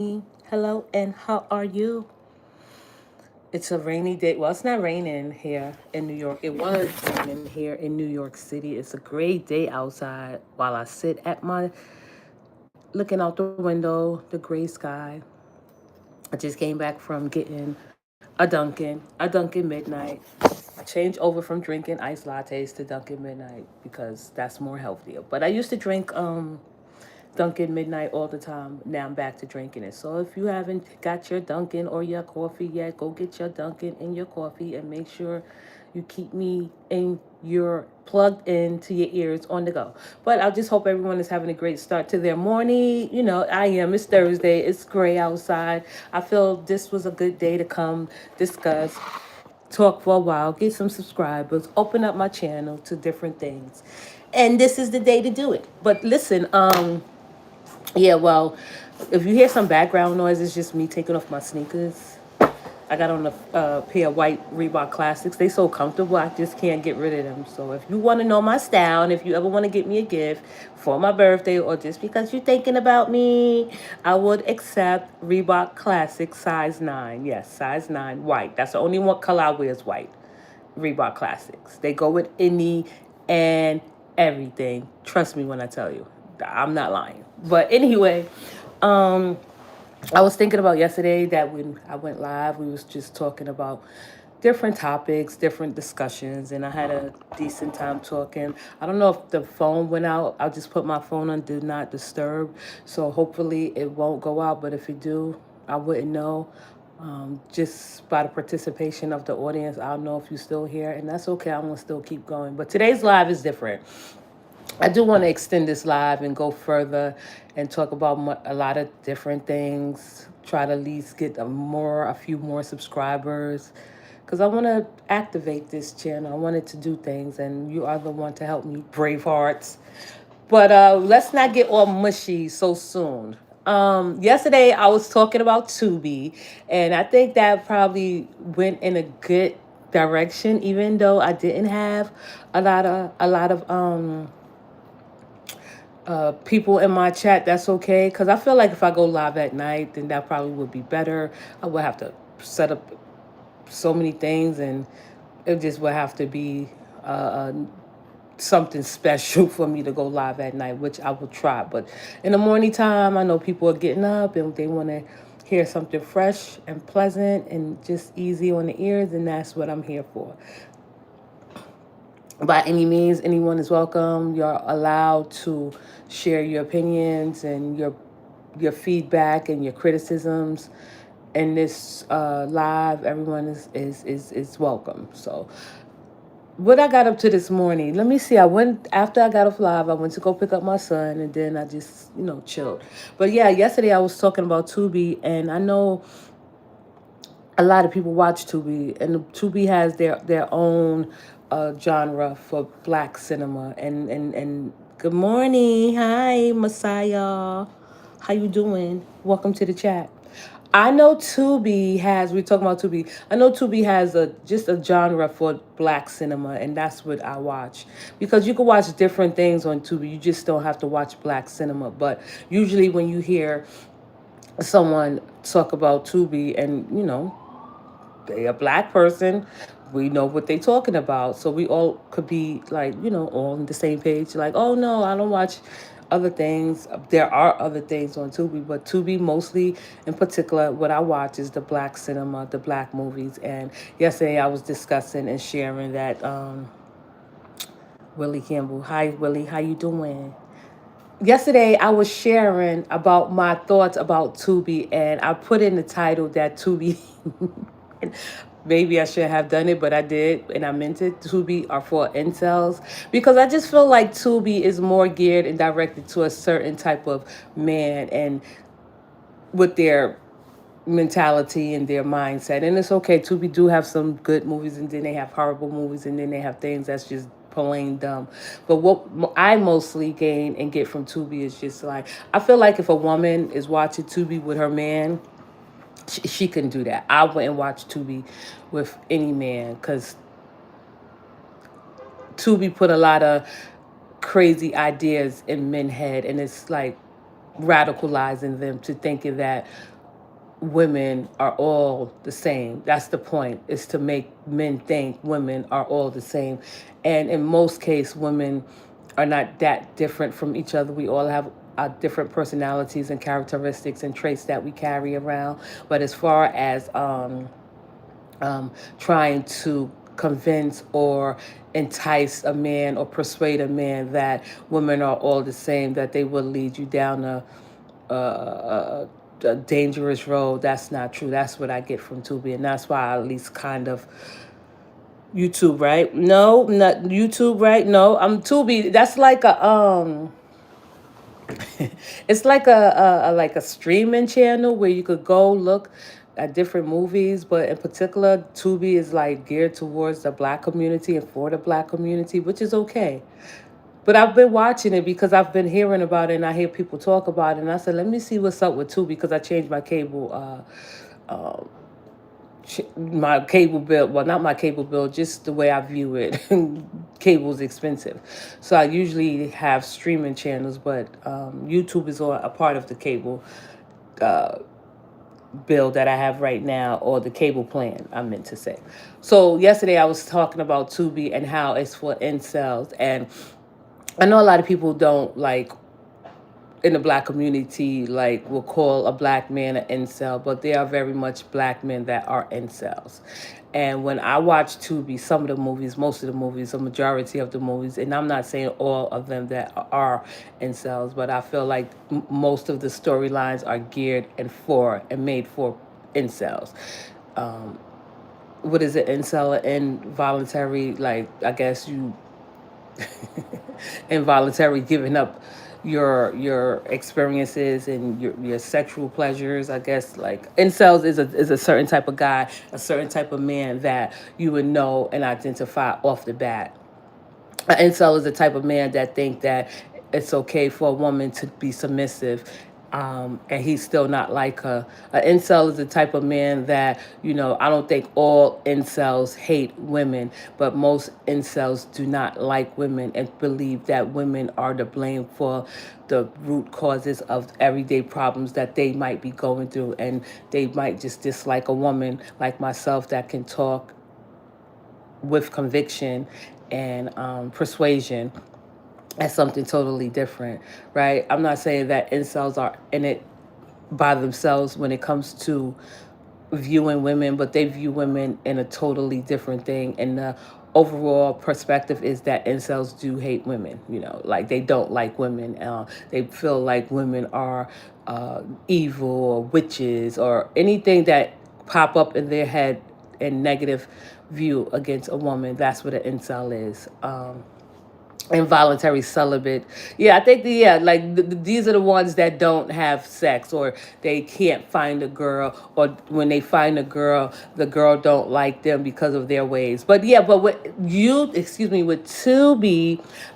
Hello, and how are you? It's a rainy day. Well, it's not raining here in New York. It was raining here in New York City. It's a great day outside while I sit at my looking out the window, the gray sky. I just came back from getting a Dunkin' Midnight. I changed over from drinking iced lattes to Dunkin' Midnight because that's more healthier. But I used to drink Dunkin' Midnight all the time. Now I'm back to drinking it. So if you haven't got your Dunkin' or your coffee yet, go get your Dunkin' and your coffee and make sure you keep me in your plugged into your ears on the go. But I just hope everyone is having a great start to their morning. You know, I am. It's Thursday. It's gray outside. I feel this was a good day to come discuss, talk for a while, get some subscribers, open up my channel to different things. And this is the day to do it. But listen, yeah, well, if you hear some background noise, it's just me taking off my sneakers. I got on a pair of white Reebok Classics. They so comfortable, I just can't get rid of them. So if you want to know my style, and if you ever want to get me a gift for my birthday, or just because you're thinking about me, I would accept Reebok Classic size 9. Yes, size 9, white. That's the only one color I wear is white. Reebok Classics. They go with any and everything. Trust me when I tell you. I'm not lying. But anyway, I was thinking about yesterday that when I went live, we was just talking about different topics, different discussions, and I had a decent time talking. I don't know if the phone went out. I'll just put my phone on do not disturb, so hopefully it won't go out. But if it do, I wouldn't know. Just by the participation of the audience, I'll know if you're still here, and that's okay. I'm gonna still keep going. But today's live is different. I do want to extend this live and go further and talk about a lot of different things. Try to at least get a few more subscribers, because I want to activate this channel. I wanted to do things, and you are the one to help me, brave hearts. But let's not get all mushy so soon. Yesterday I was talking about Tubi, and I think that probably went in a good direction, even though I didn't have a lot of people in my chat. That's okay, because I feel like if I go live at night, then that probably would be better. I would have to set up so many things, and it just would have to be something special for me to go live at night, which I will try. But in the morning time, I know people are getting up and they want to hear something fresh and pleasant and just easy on the ears, and that's what I'm here for. By any means, anyone is welcome. You're allowed to share your opinions and your feedback and your criticisms in this live. Everyone is welcome. So what I got up to this morning, let me see. I went after I got off live. I went to go pick up my son, and then I just chilled. But yeah, yesterday I was talking about Tubi, and I know a lot of people watch Tubi, and Tubi has their own genre for black cinema. And good morning, hi Messiah, how you doing? Welcome to the chat. I know Tubi has. We're talking about Tubi. I know Tubi has a just a genre for black cinema, and that's what I watch. Because you can watch different things on Tubi. You just don't have to watch black cinema. But usually, when you hear someone talk about Tubi, and they a black person, we know what they talking about. So we all could be like, all on the same page. Like, oh no, I don't watch other things. There are other things on Tubi, but Tubi mostly, in particular, what I watch is the black cinema, the black movies. And yesterday I was discussing and sharing that Willie Campbell. Hi Willie, how you doing? Yesterday I was sharing about my thoughts about Tubi, and I put in the title that Tubi maybe I should have done it, but I did, and I meant it. Tubi are for incels, because I just feel like Tubi is more geared and directed to a certain type of man, and with their mentality and their mindset. And it's okay. Tubi do have some good movies, and then they have horrible movies, and then they have things that's just plain dumb. But what I mostly gain and get from Tubi is just like, I feel like if a woman is watching Tubi with her man, she can do that. I wouldn't watch Tubi with any man, because Tubi put a lot of crazy ideas in men's head, and it's like radicalizing them to thinking that women are all the same. That's the point, is to make men think women are all the same. And in most cases, women are not that different from each other. We all have different personalities and characteristics and traits that we carry around. But as far as trying to convince or entice a man or persuade a man that women are all the same, that they will lead you down a dangerous road. That's not true. That's what I get from Tubi, and that's why I at least kind of YouTube, right? No, not YouTube, right? No, I'm Tubi. That's like a it's like a streaming channel where you could go look at different movies, but in particular, Tubi is like geared towards the black community and for the black community, which is okay. But I've been watching it because I've been hearing about it and I hear people talk about it. And I said, let me see what's up with Tubi because I changed my cable, my cable bill. Well, not my cable bill, just the way I view it. Cable's expensive. So I usually have streaming channels, but YouTube is a part of the cable bill that I have right now, or the cable plan, I meant to say. So yesterday I was talking about Tubi and how it's for incels. And I know a lot of people don't like in the black community like will call a black man an incel, but there are very much black men that are incels. And when I watch Tubi, some of the movies, most of the movies, a majority of the movies, and I'm not saying all of them that are incels, but I feel like most of the storylines are geared and for and made for incels. What is it? Incel, involuntary, like I guess you involuntary giving up your experiences and your sexual pleasures. I guess like incels is a certain type of guy, a certain type of man that you would know and identify off the bat. An incel is the type of man that think that it's okay for a woman to be submissive, and he's still not like her. An incel is the type of man that, I don't think all incels hate women, but most incels do not like women and believe that women are to blame for the root causes of everyday problems that they might be going through. And they might just dislike a woman like myself that can talk with conviction and persuasion. That's something totally different, right? I'm not saying that incels are in it by themselves when it comes to viewing women, but they view women in a totally different thing. And the overall perspective is that incels do hate women, like they don't like women. They feel like women are evil or witches or anything that pop up in their head in negative view against a woman. That's what an incel is. Involuntary celibate. Yeah, I think like these are the ones that don't have sex, or they can't find a girl, or when they find a girl, the girl don't like them because of their ways. But yeah, but with Tubi,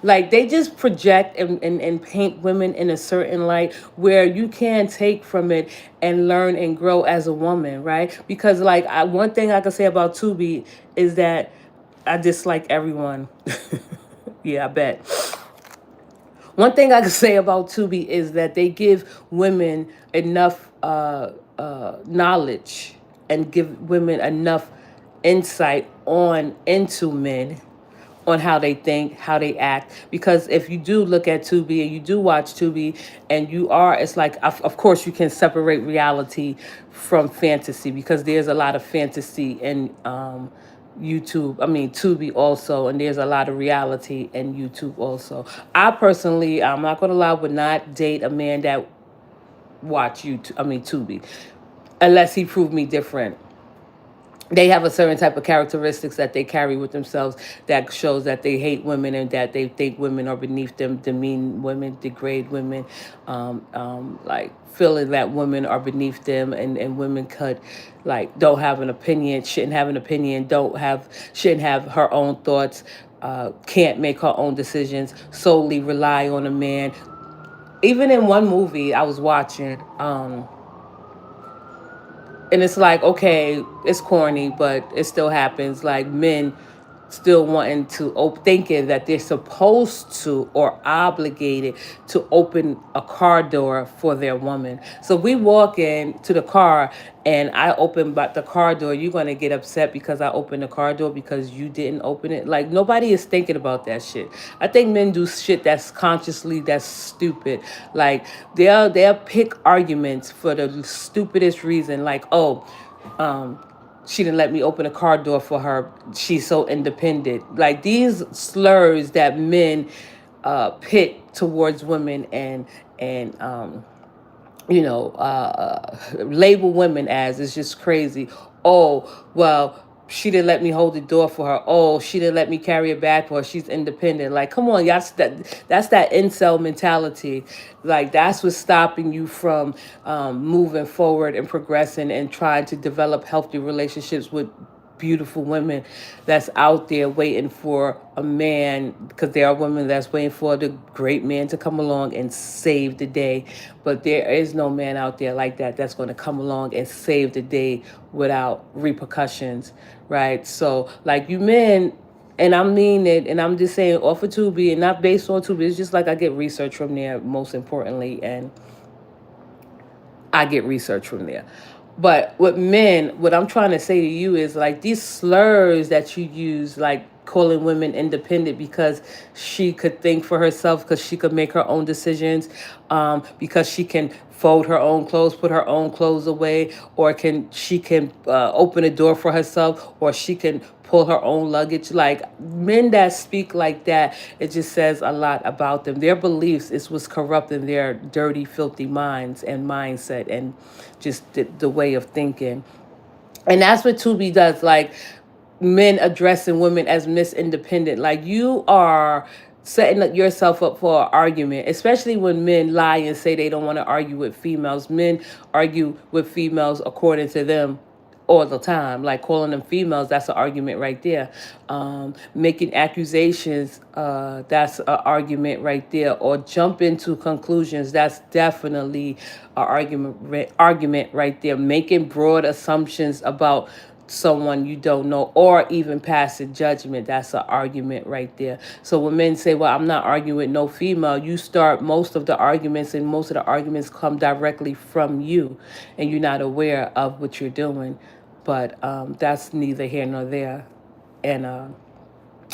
like they just project and paint women in a certain light where you can take from it and learn and grow as a woman, right? Because like one thing I can say about Tubi is that I dislike everyone. Yeah, I bet. One thing I can say about Tubi is that they give women enough knowledge and give women enough insight on into men, on how they think, how they act. Because if you do look at Tubi and you do watch Tubi, and it's like, of course, you can separate reality from fantasy because there's a lot of fantasy in Tubi also, and there's a lot of reality in YouTube also. I personally, I'm not gonna lie, would not date a man that watch YouTube. Tubi, unless he proved me different. They have a certain type of characteristics that they carry with themselves that shows that they hate women and that they think women are beneath them, demean women, degrade women, like feeling that women are beneath them, and women could like don't have an opinion, shouldn't have an opinion, shouldn't have her own thoughts, can't make her own decisions, solely rely on a man. Even in one movie I was watching, and it's like, okay, it's corny, but it still happens. Like men still wanting to thinking that they're supposed to or obligated to open a car door for their woman. So we walk in to the car and I open but the car door, you're going to get upset because I opened the car door because you didn't open it. Like, nobody is thinking about that shit. I think men do shit that's consciously, that's stupid. Like, they'll pick arguments for the stupidest reason, like, oh, um she didn't let me open a car door for her. She's so independent. Like, these slurs that men pit towards women, and label women as, is just crazy. Oh, well, she didn't let me hold the door for her. Oh, she didn't let me carry a bag for her. She's independent. Like, come on, y'all. That's that incel mentality. Like, that's what's stopping you from moving forward and progressing and trying to develop healthy relationships with beautiful women that's out there waiting for a man, because there are women that's waiting for the great man to come along and save the day. But there is no man out there like that that's going to come along and save the day without repercussions, right? So, like, you men, and I mean it, and I'm just saying off of Tubi and not based on Tubi. It's just like I get research from there, most importantly, and I get research from there. But with men, what I'm trying to say to you is, like, these slurs that you use, like calling women independent because she could think for herself, because she could make her own decisions, because she can fold her own clothes, put her own clothes away, or she can open a door for herself, or she can pull her own luggage. Like, men that speak like that, it just says a lot about them. Their beliefs is what's corrupting their dirty, filthy minds and mindset, and just the way of thinking. And that's what Tubi does. Like, men addressing women as Miss Independent. Like, you are setting yourself up for an argument, especially when men lie and say they don't want to argue with females. Men argue with females according to them all the time. Like, calling them females, that's an argument right there. Making accusations, that's an argument right there. Or jumping to conclusions, that's definitely an argument right there. Making broad assumptions about someone you don't know, or even passing judgment, that's an argument right there. So when men say, well, I'm not arguing with no female, you start most of the arguments, and most of the arguments come directly from you, and you're not aware of what you're doing. But that's neither here nor there. And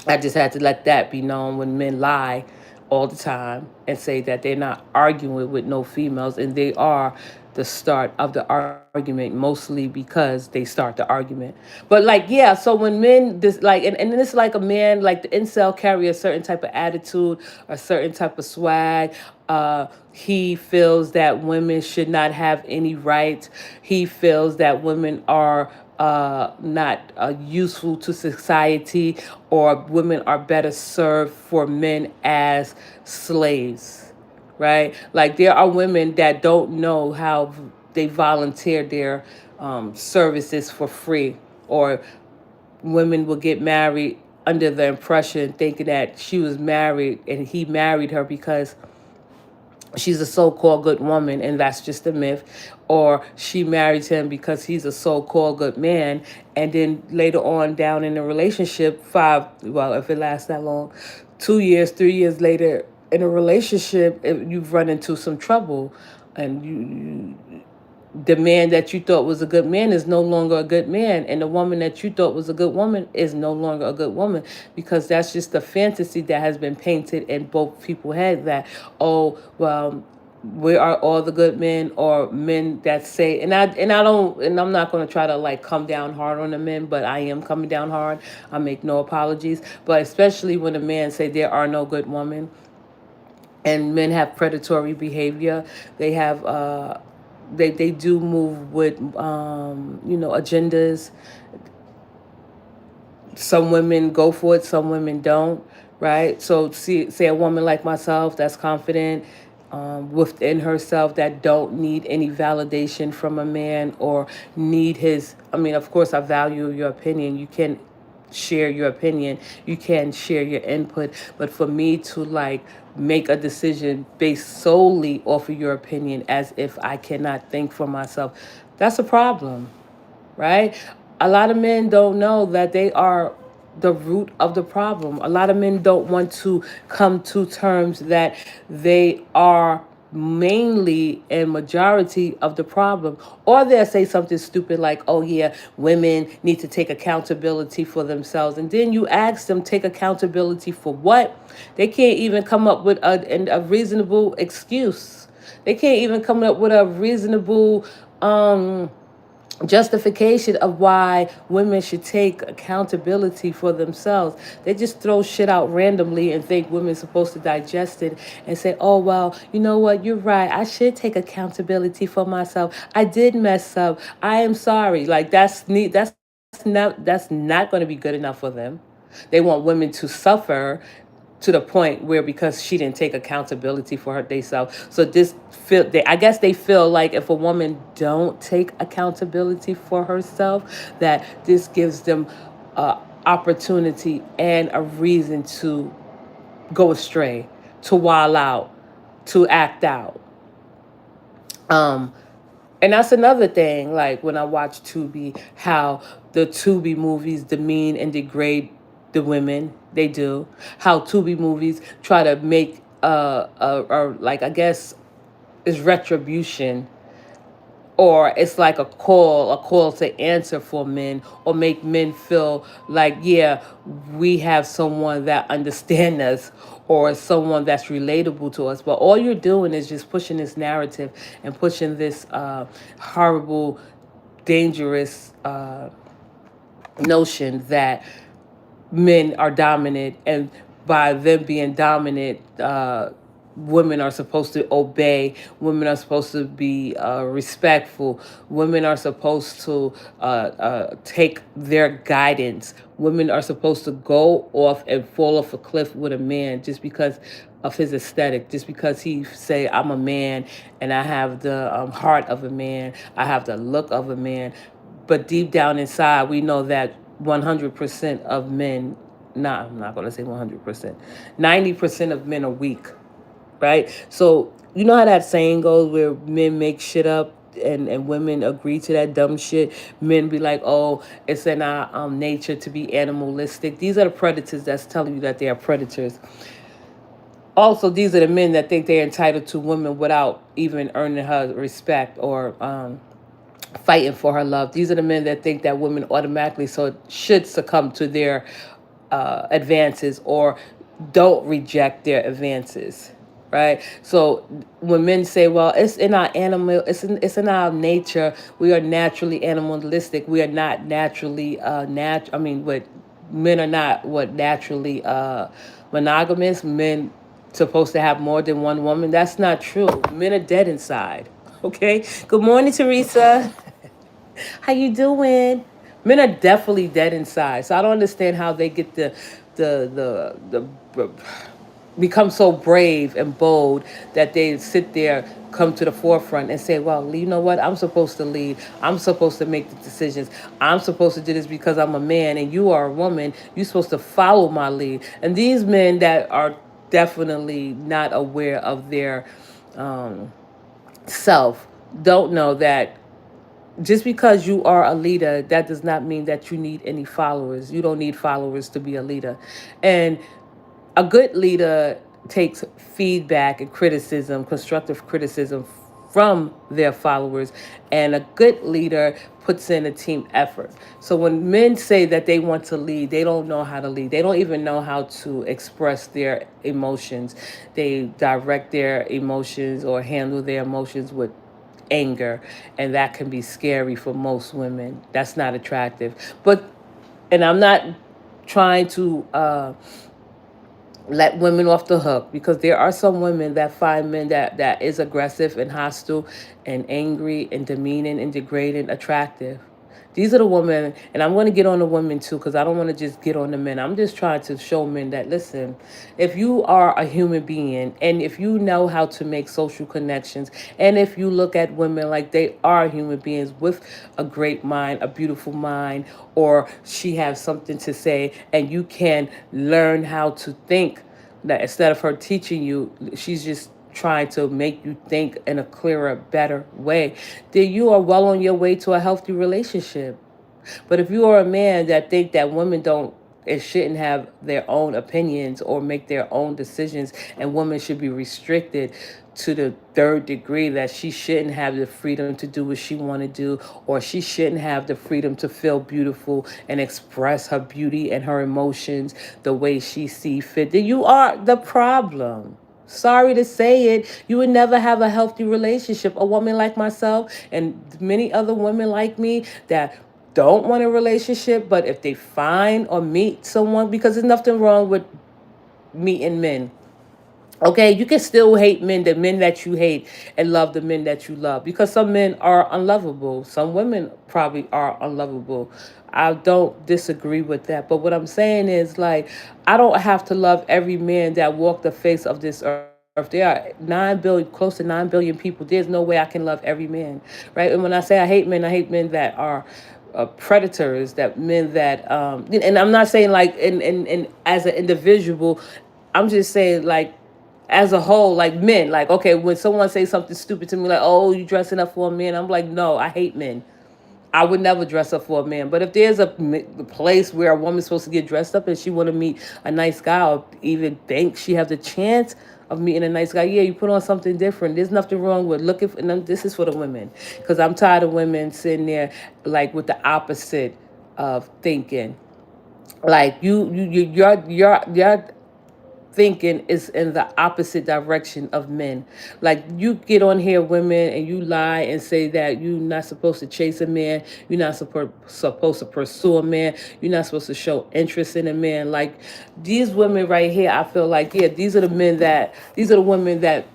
I just had to let that be known. When men lie all the time and say that they're not arguing with no females, and they are the start of the argument, mostly because they start the argument. But, like, yeah, so when men this, like, and it's like a man, like the incel, carry a certain type of attitude, a certain type of swag. He feels that women should not have any rights. He feels that women are not useful to society, or women are better served for men as slaves, right? Like, there are women that don't know how they volunteer their services for free, or women will get married under the impression, thinking that she was married and he married her because she's a so-called good woman, and that's just a myth. Or she married him because he's a so-called good man, and then later on down in the relationship, well, if it lasts that long, 2 years, 3 years later in a relationship, you've run into some trouble, and the man that you thought was a good man is no longer a good man, and the woman that you thought was a good woman is no longer a good woman, because that's just the fantasy that has been painted in both people's heads, that, oh, well, we are all the good men, or men that say, and I'm not going to try to, like, come down hard on the men, but I am coming down hard. I make no apologies. But especially when a man say there are no good women, and men have predatory behavior, they have they do move with agendas. Some women go for it, some women don't, right? So, say a woman like myself that's confident within herself, that don't need any validation from a man, or need his, I mean, of course, I value your opinion. You can share your opinion, you can share your input, but for me to, like, make a decision based solely off of your opinion, as if I cannot think for myself, that's a problem, right? A lot of men don't know that they are the root of the problem. A lot of men don't want to come to terms that they are mainly and majority of the problem, or they'll say something stupid like, oh yeah, women need to take accountability for themselves, and then you ask them, take accountability for what? They can't even come up with a reasonable excuse. They can't even come up with a reasonable justification of why women should take accountability for themselves. They just throw shit out randomly and think women's supposed to digest it and say, oh, well, you know what? You're right. I should take accountability for myself. I did mess up. I am sorry. Like, that's neat. That's not going to be good enough for them. They want women to suffer to the point where, because she didn't take accountability for her themselves. So this feel they I guess they feel like if a woman don't take accountability for herself, that this gives them opportunity and a reason to go astray, to wild out, to act out. Um, and that's another thing. Like when I watch Tubi, how the Tubi movies demean and degrade the women. They do. How Tubi movies try to make like, I guess, is retribution, or it's like a call to answer for men, or make men feel like, yeah, we have someone that understands us, or someone that's relatable to us. But all you're doing is just pushing this narrative and pushing this horrible, dangerous notion that men are dominant, and by them being dominant, women are supposed to obey, women are supposed to be respectful, women are supposed to take their guidance, women are supposed to go off and fall off a cliff with a man just because of his aesthetic, just because he say, I'm a man and I have the heart of a man, I have the look of a man. But deep down inside, we know that 100% of men, nah, I'm not going to say 100%, 90% of men are weak, right? So, you know how that saying goes, where men make shit up and women agree to that dumb shit? Men be like, oh, it's in our nature to be animalistic. These are the predators that's telling you that they are predators. Also, these are the men that think they're entitled to women without even earning her respect, or fighting for her love. These are the men that think that women automatically should succumb to their advances, or don't reject their advances, right? So when men say, well, it's in our animal, it's in our nature, we are naturally animalistic, we are not naturally I mean, what, men are not what, naturally monogamous, men supposed to have more than one woman. That's not true. Men are dead inside. Okay. Good morning, Teresa. How you doing? Men are definitely dead inside. So I don't understand how they get the become so brave and bold that they sit there, come to the forefront and say, well, you know what, I'm supposed to lead, I'm supposed to make the decisions, I'm supposed to do this because I'm a man and you are a woman, you're supposed to follow my lead. And these men that are definitely not aware of their self don't know that just because you are a leader, that does not mean that you need any followers. You don't need followers to be a leader. And a good leader takes feedback and criticism, constructive criticism from their followers. And a good leader puts in a team effort. So when men say that they want to lead, they don't know how to lead. They don't even know how to express their emotions. They direct their emotions or handle their emotions with anger, and that can be scary for most women. That's not attractive. But, and I'm not trying to let women off the hook, because there are some women that find men that is aggressive and hostile and angry and demeaning and degrading attractive. These are the women, and I'm going to get on the women too, because I don't want to just get on the men. I'm just trying to show men that, listen, if you are a human being, and if you know how to make social connections, and if you look at women like they are human beings with a great mind, a beautiful mind, or she has something to say, and you can learn how to think, that instead of her teaching you, she's just trying to make you think in a clearer, better way, then you are well on your way to a healthy relationship. But if you are a man that think that women don't and shouldn't have their own opinions or make their own decisions, and women should be restricted to the third degree, that she shouldn't have the freedom to do what she want to do, or she shouldn't have the freedom to feel beautiful and express her beauty and her emotions the way she see fit, then you are the problem. Sorry to say it, you would never have a healthy relationship. A woman like myself and many other women like me that don't want a relationship, but if they find or meet someone, because there's nothing wrong with meeting men. Okay, you can still hate men, the men that you hate, and love the men that you love, because some men are unlovable. Some women probably are unlovable. I don't disagree with that. But what I'm saying is, like, I don't have to love every man that walked the face of this earth. There are 9 billion, close to 9 billion people. There's no way I can love every man, right? And when I say I hate men that are predators, that men that, and I'm not saying like in as an individual, I'm just saying like as a whole, like men, like, okay, when someone says something stupid to me, like, oh, you dressing up for a man, I'm like, no, I hate men. I would never dress up for a man. But if there's a place where a woman's supposed to get dressed up and she want to meet a nice guy, or even think she have the chance of meeting a nice guy, yeah, you put on something different. There's nothing wrong with looking for, and this is for the women, because I'm tired of women sitting there like with the opposite of thinking. Like your thinking is in the opposite direction of men. Like, you get on here, women, and you lie and say that you're not supposed to chase a man, you're not supposed to pursue a man, you're not supposed to show interest in a man. Like, these women right here, I feel like, yeah, these are the women that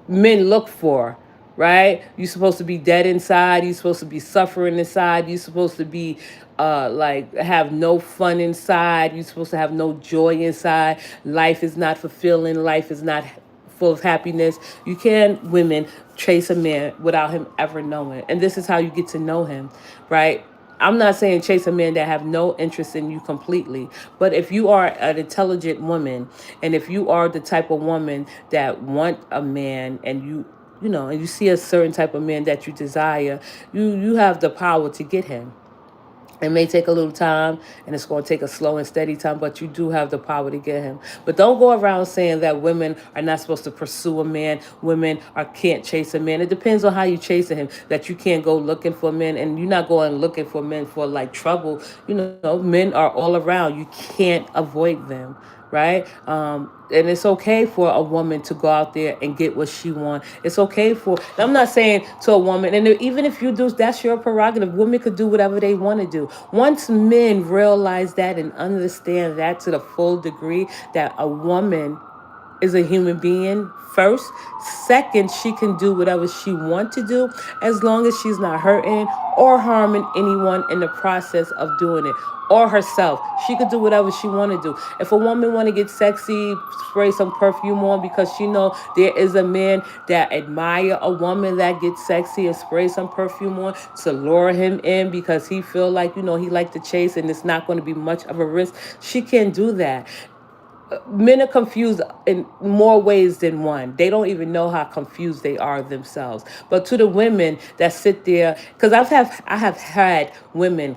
men look for, right? You're supposed to be dead inside. You're supposed to be suffering inside. You're supposed to be like have no fun inside. You're supposed to have no joy inside. Life is not fulfilling. Life is not full of happiness. You can't, women, chase a man without him ever knowing. And this is how you get to know him, right? I'm not saying chase a man that have no interest in you completely, but if you are an intelligent woman, and if you are the type of woman that want a man, and you know, and you see a certain type of man that you desire, you have the power to get him. It may take a little time, and it's going to take a slow and steady time, but you do have the power to get him. But don't go around saying that women are not supposed to pursue a man, women are can't chase a man. It depends on how you chasing him, that you can't go looking for men, and you're not going looking for men for like trouble. You know, men are all around. You can't avoid them, right? And it's okay for a woman to go out there and get what she wants. It's okay for, I'm not saying to a woman, and even if you do, that's your prerogative. Women could do whatever they want to do. Once men realize that and understand that to the full degree, that a woman is a human being first. Second, she can do whatever she wants to do, as long as she's not hurting or harming anyone in the process of doing it, or herself. She could do whatever she want to do. If a woman want to get sexy, spray some perfume on because she know there is a man that admire a woman that gets sexy, and spray some perfume on to lure him in because he feel like, you know, he like to chase and it's not going to be much of a risk, she can do that. Men are confused in more ways than one. They don't even know how confused they are themselves. But to the women that sit there, because I have had women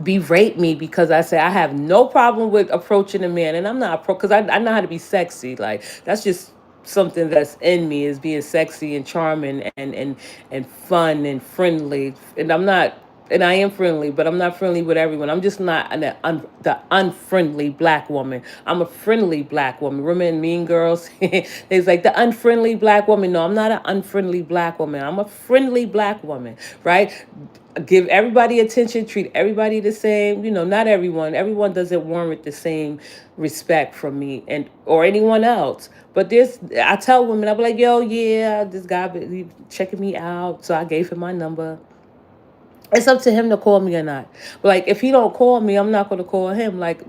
berate me because I say I have no problem with approaching a man, and I'm not because I know how to be sexy. Like, that's just something that's in me, is being sexy and charming and fun and friendly. And I'm not, and I am friendly, but I'm not friendly with everyone. I'm just not the unfriendly black woman. I'm a friendly black woman. Remember in Mean Girls? It's like the unfriendly black woman. No, I'm not an unfriendly black woman. I'm a friendly black woman, right? Give everybody attention, treat everybody the same. You know, not everyone. Everyone doesn't warrant the same respect from me and or anyone else. But there's, I tell women, I'll be like, yo, yeah, this guy be checking me out. So I gave him my number. It's up to him to call me or not. But like, if he don't call me, I'm not going to call him. Like,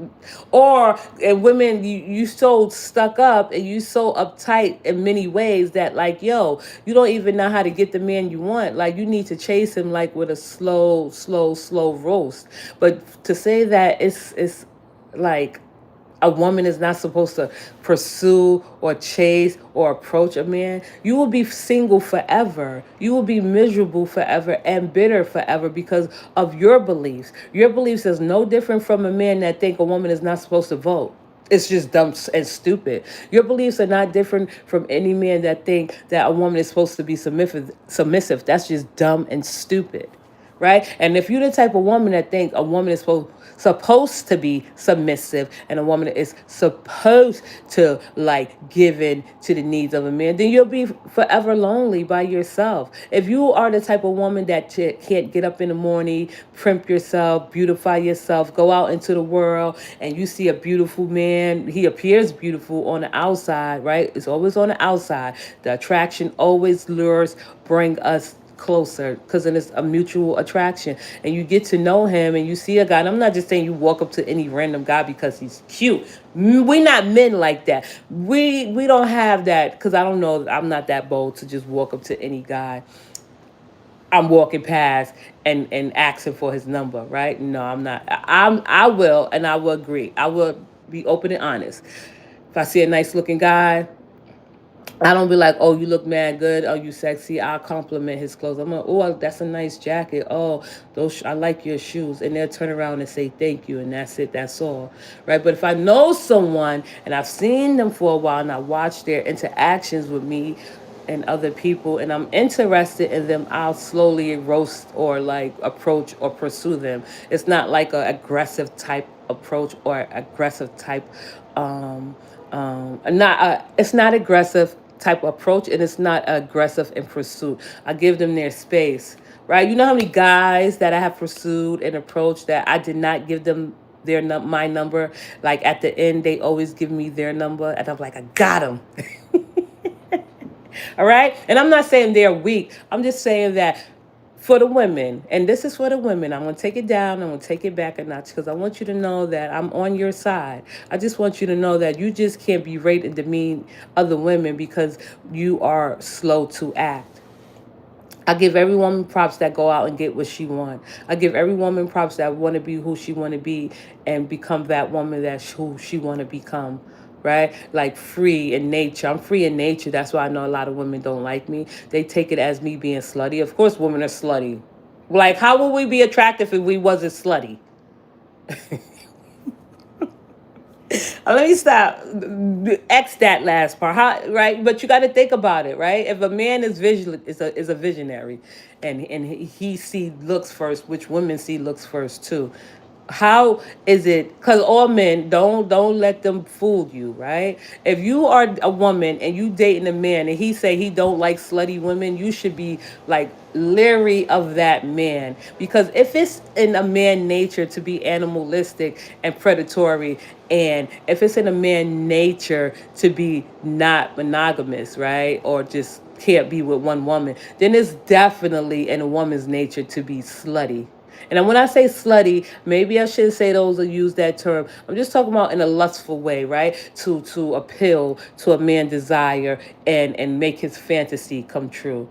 or and women, you so stuck up and you so uptight in many ways that, like, yo, you don't even know how to get the man you want. Like, you need to chase him like with a slow roast. But to say that it's like a woman is not supposed to pursue or chase or approach a man, you will be single forever. You will be miserable forever and bitter forever because of your beliefs. Your beliefs is no different from a man that think a woman is not supposed to vote. It's just dumb and stupid. Your beliefs are not different from any man that think that a woman is supposed to be submissive. That's just dumb and stupid, right? And if you're the type of woman that think a woman is supposed to be submissive and a woman is supposed to like give in to the needs of a man, then you'll be forever lonely by yourself. If you are the type of woman that can't get up in the morning, primp yourself, beautify yourself, go out into the world, and you see a beautiful man, he appears beautiful on the outside, right? It's always on the outside. The attraction always lures, bring us closer because then it's a mutual attraction and you get to know him and you see a guy. And I'm not just saying you walk up to any random guy because he's cute. We're not men like that. We don't have that because I don't know, I'm not that bold to just walk up to any guy I'm walking past and asking for his number, right? No, I'm not. I will, and I will agree. I will be open and honest. If I see a nice looking guy, I don't be like, oh, you look mad good. Oh, you sexy. I'll compliment his clothes. I'm like, oh, that's a nice jacket. Oh, I like your shoes. And they'll turn around and say thank you, and that's it. That's all, right? But if I know someone and I've seen them for a while and I watch their interactions with me and other people and I'm interested in them, I'll slowly roast or like approach or pursue them. It's not like a aggressive type approach or aggressive type not it's not aggressive type approach and it's not aggressive in pursuit. I give them their space, right? You know how many guys that I have pursued and approached that I did not give them my number, like at the end they always give me their number and I'm like, I got them. All right. And I'm not saying they're weak. I'm just saying that for the women, and this is for the women, I'm going to take it down. I'm going to take it back a notch because I want you to know that I'm on your side. I just want you to know that you just can't berate and demean other women because you are slow to act. I give every woman props that go out and get what she want. I give every woman props that want to be who she want to be and become that woman that's who she want to become. Right? Like free in nature. I'm free in nature. That's why I know a lot of women don't like me. They take it as me being slutty. Of course, women are slutty. Like, how would we be attractive if we wasn't slutty? Let me stop. X that last part. How, right? But you got to think about it, right? If a man is is a visionary, and he see looks first, which women see looks first too. How is it? Because all men don't let them fool you, right? If you are a woman and you dating a man and he say he don't like slutty women, you should be like leery of that man because if it's in a man nature to be animalistic and predatory, and if it's in a man nature to be not monogamous, right, or just can't be with one woman, then it's definitely in a woman's nature to be slutty. And when I say slutty, maybe I shouldn't say those or use that term. I'm just talking about in a lustful way, right? To appeal to a man's desire and make his fantasy come true.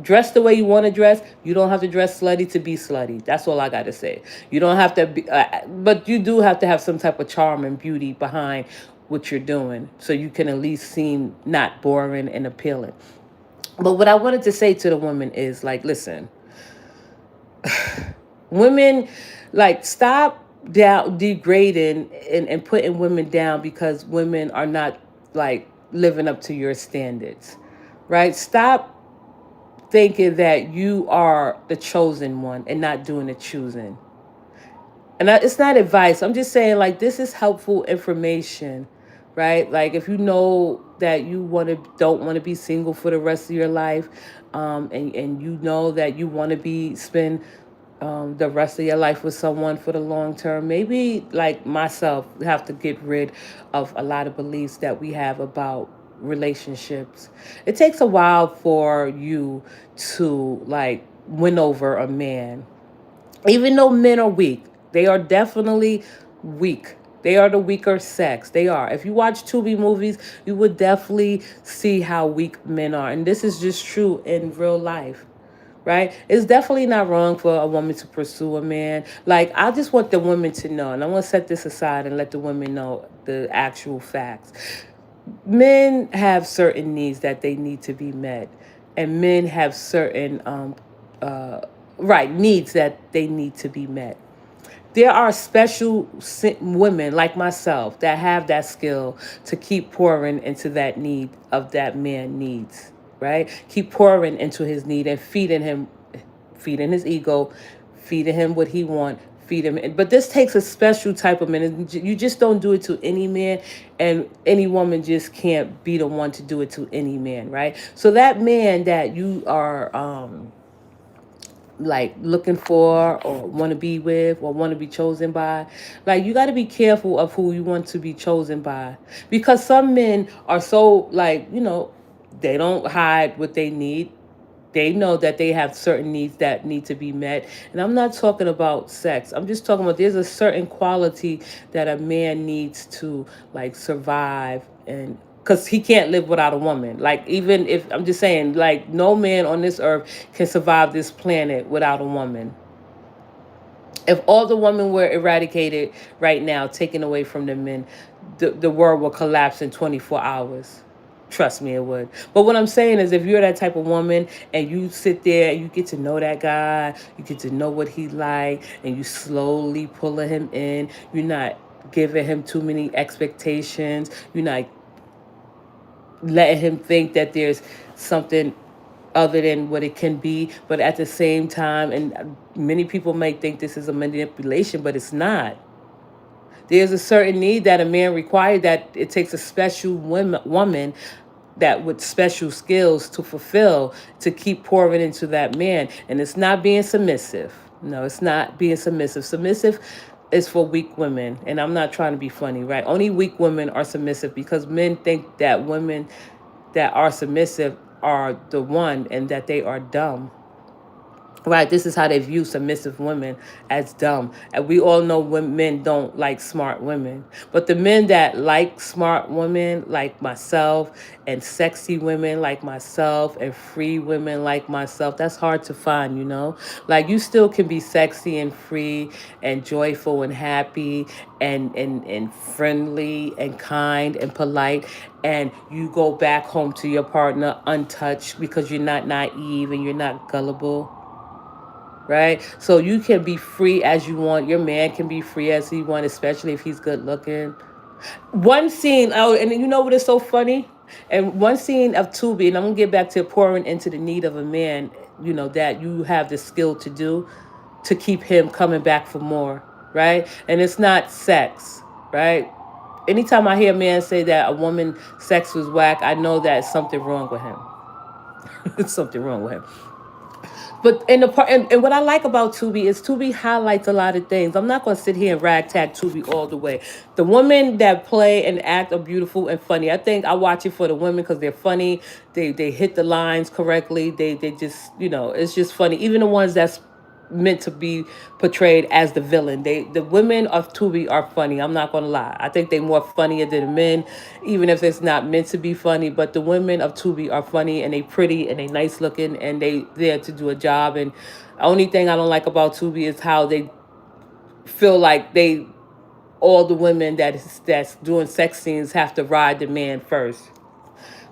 Dress the way you want to dress. You don't have to dress slutty to be slutty. That's all I got to say. You don't have to be, but you do have to have some type of charm and beauty behind what you're doing so you can at least seem not boring and appealing. But what I wanted to say to the woman is like, listen, women, like, stop down degrading and putting women down because women are not like living up to your standards, right? Stop thinking that you are the chosen one and not doing the choosing. And it's not advice. I'm just saying, like, this is helpful information, right? Like, if you know that you don't want to be single for the rest of your life, and you know that you want to spend the rest of your life with someone for the long term, maybe like myself, have to get rid of a lot of beliefs that we have about relationships. It takes a while for you to like win over a man. Even though men are weak, they are definitely weak. They are the weaker sex. They are. If you watch Tubi movies, you would definitely see how weak men are. And this is just true in real life, right? It's definitely not wrong for a woman to pursue a man. Like, I just want the women to know, and I want to set this aside and let the women know the actual facts. Men have certain needs that they need to be met, and men have certain uh, right needs that they need to be met. There are special women like myself that have that skill to keep pouring into that need of that man needs, right? Keep pouring into his need and feeding him, feeding his ego, feeding him what he want, feed him. But this takes a special type of man. You just don't do it to any man, and any woman just can't be the one to do it to any man, right? So that man that you are like looking for or want to be with or want to be chosen by, like, you got to be careful of who you want to be chosen by, because some men are so, like, they don't hide what they need. They know that they have certain needs that need to be met. And I'm not talking about sex. I'm just talking about there's a certain quality that a man needs to, like, survive, and because he can't live without a woman. Like, even if, I'm just saying, like, no man on this earth can survive this planet without a woman. If all the women were eradicated right now, taken away from the men, the world will collapse in 24 hours. Trust me, it would. But what I'm saying is, if you're that type of woman and you sit there and you get to know that guy, you get to know what he like, and you slowly pulling him in, you're not giving him too many expectations, you're not letting him think that there's something other than what it can be, but at the same time, and many people might think this is a manipulation, but it's not. There's a certain need that a man requires, that it takes a special woman that with special skills to fulfill, to keep pouring into that man. And it's not being submissive. No, it's not being submissive. Submissive is for weak women. And I'm not trying to be funny, right? Only weak women are submissive, because men think that women that are submissive are the one, and that they are dumb. Right, this is how they view submissive women, as dumb. And we all know when men don't like smart women. But the men that like smart women like myself, and sexy women like myself, and free women like myself, that's hard to find, you know? Like, you still can be sexy and free and joyful and happy and friendly and kind and polite, and you go back home to your partner untouched, because you're not naive and you're not gullible, right? So you can be free as you want. Your man can be free as he wants, especially if he's good looking. One scene, oh, and you know what is so funny? And one scene of Tubi, and I'm gonna get back to pouring into the need of a man, that you have the skill to do, to keep him coming back for more, right? And it's not sex, right? Anytime I hear a man say that a woman sex was whack, I know that something wrong with him. It's something wrong with him. But in the part, and what I like about Tubi is Tubi highlights a lot of things. I'm not gonna sit here and ragtag Tubi all the way. The women that play and act are beautiful and funny. I think I watch it for the women because they're funny. They hit the lines correctly. They just, it's just funny. Even the ones that's meant to be portrayed as the villain. The women of Tubi are funny. I'm not gonna lie. I think they're more funnier than the men, even if it's not meant to be funny. But the women of Tubi are funny, and they pretty, and they nice looking, and they there to do a job. And the only thing I don't like about Tubi is how they feel like all the women that's doing sex scenes have to ride the man first,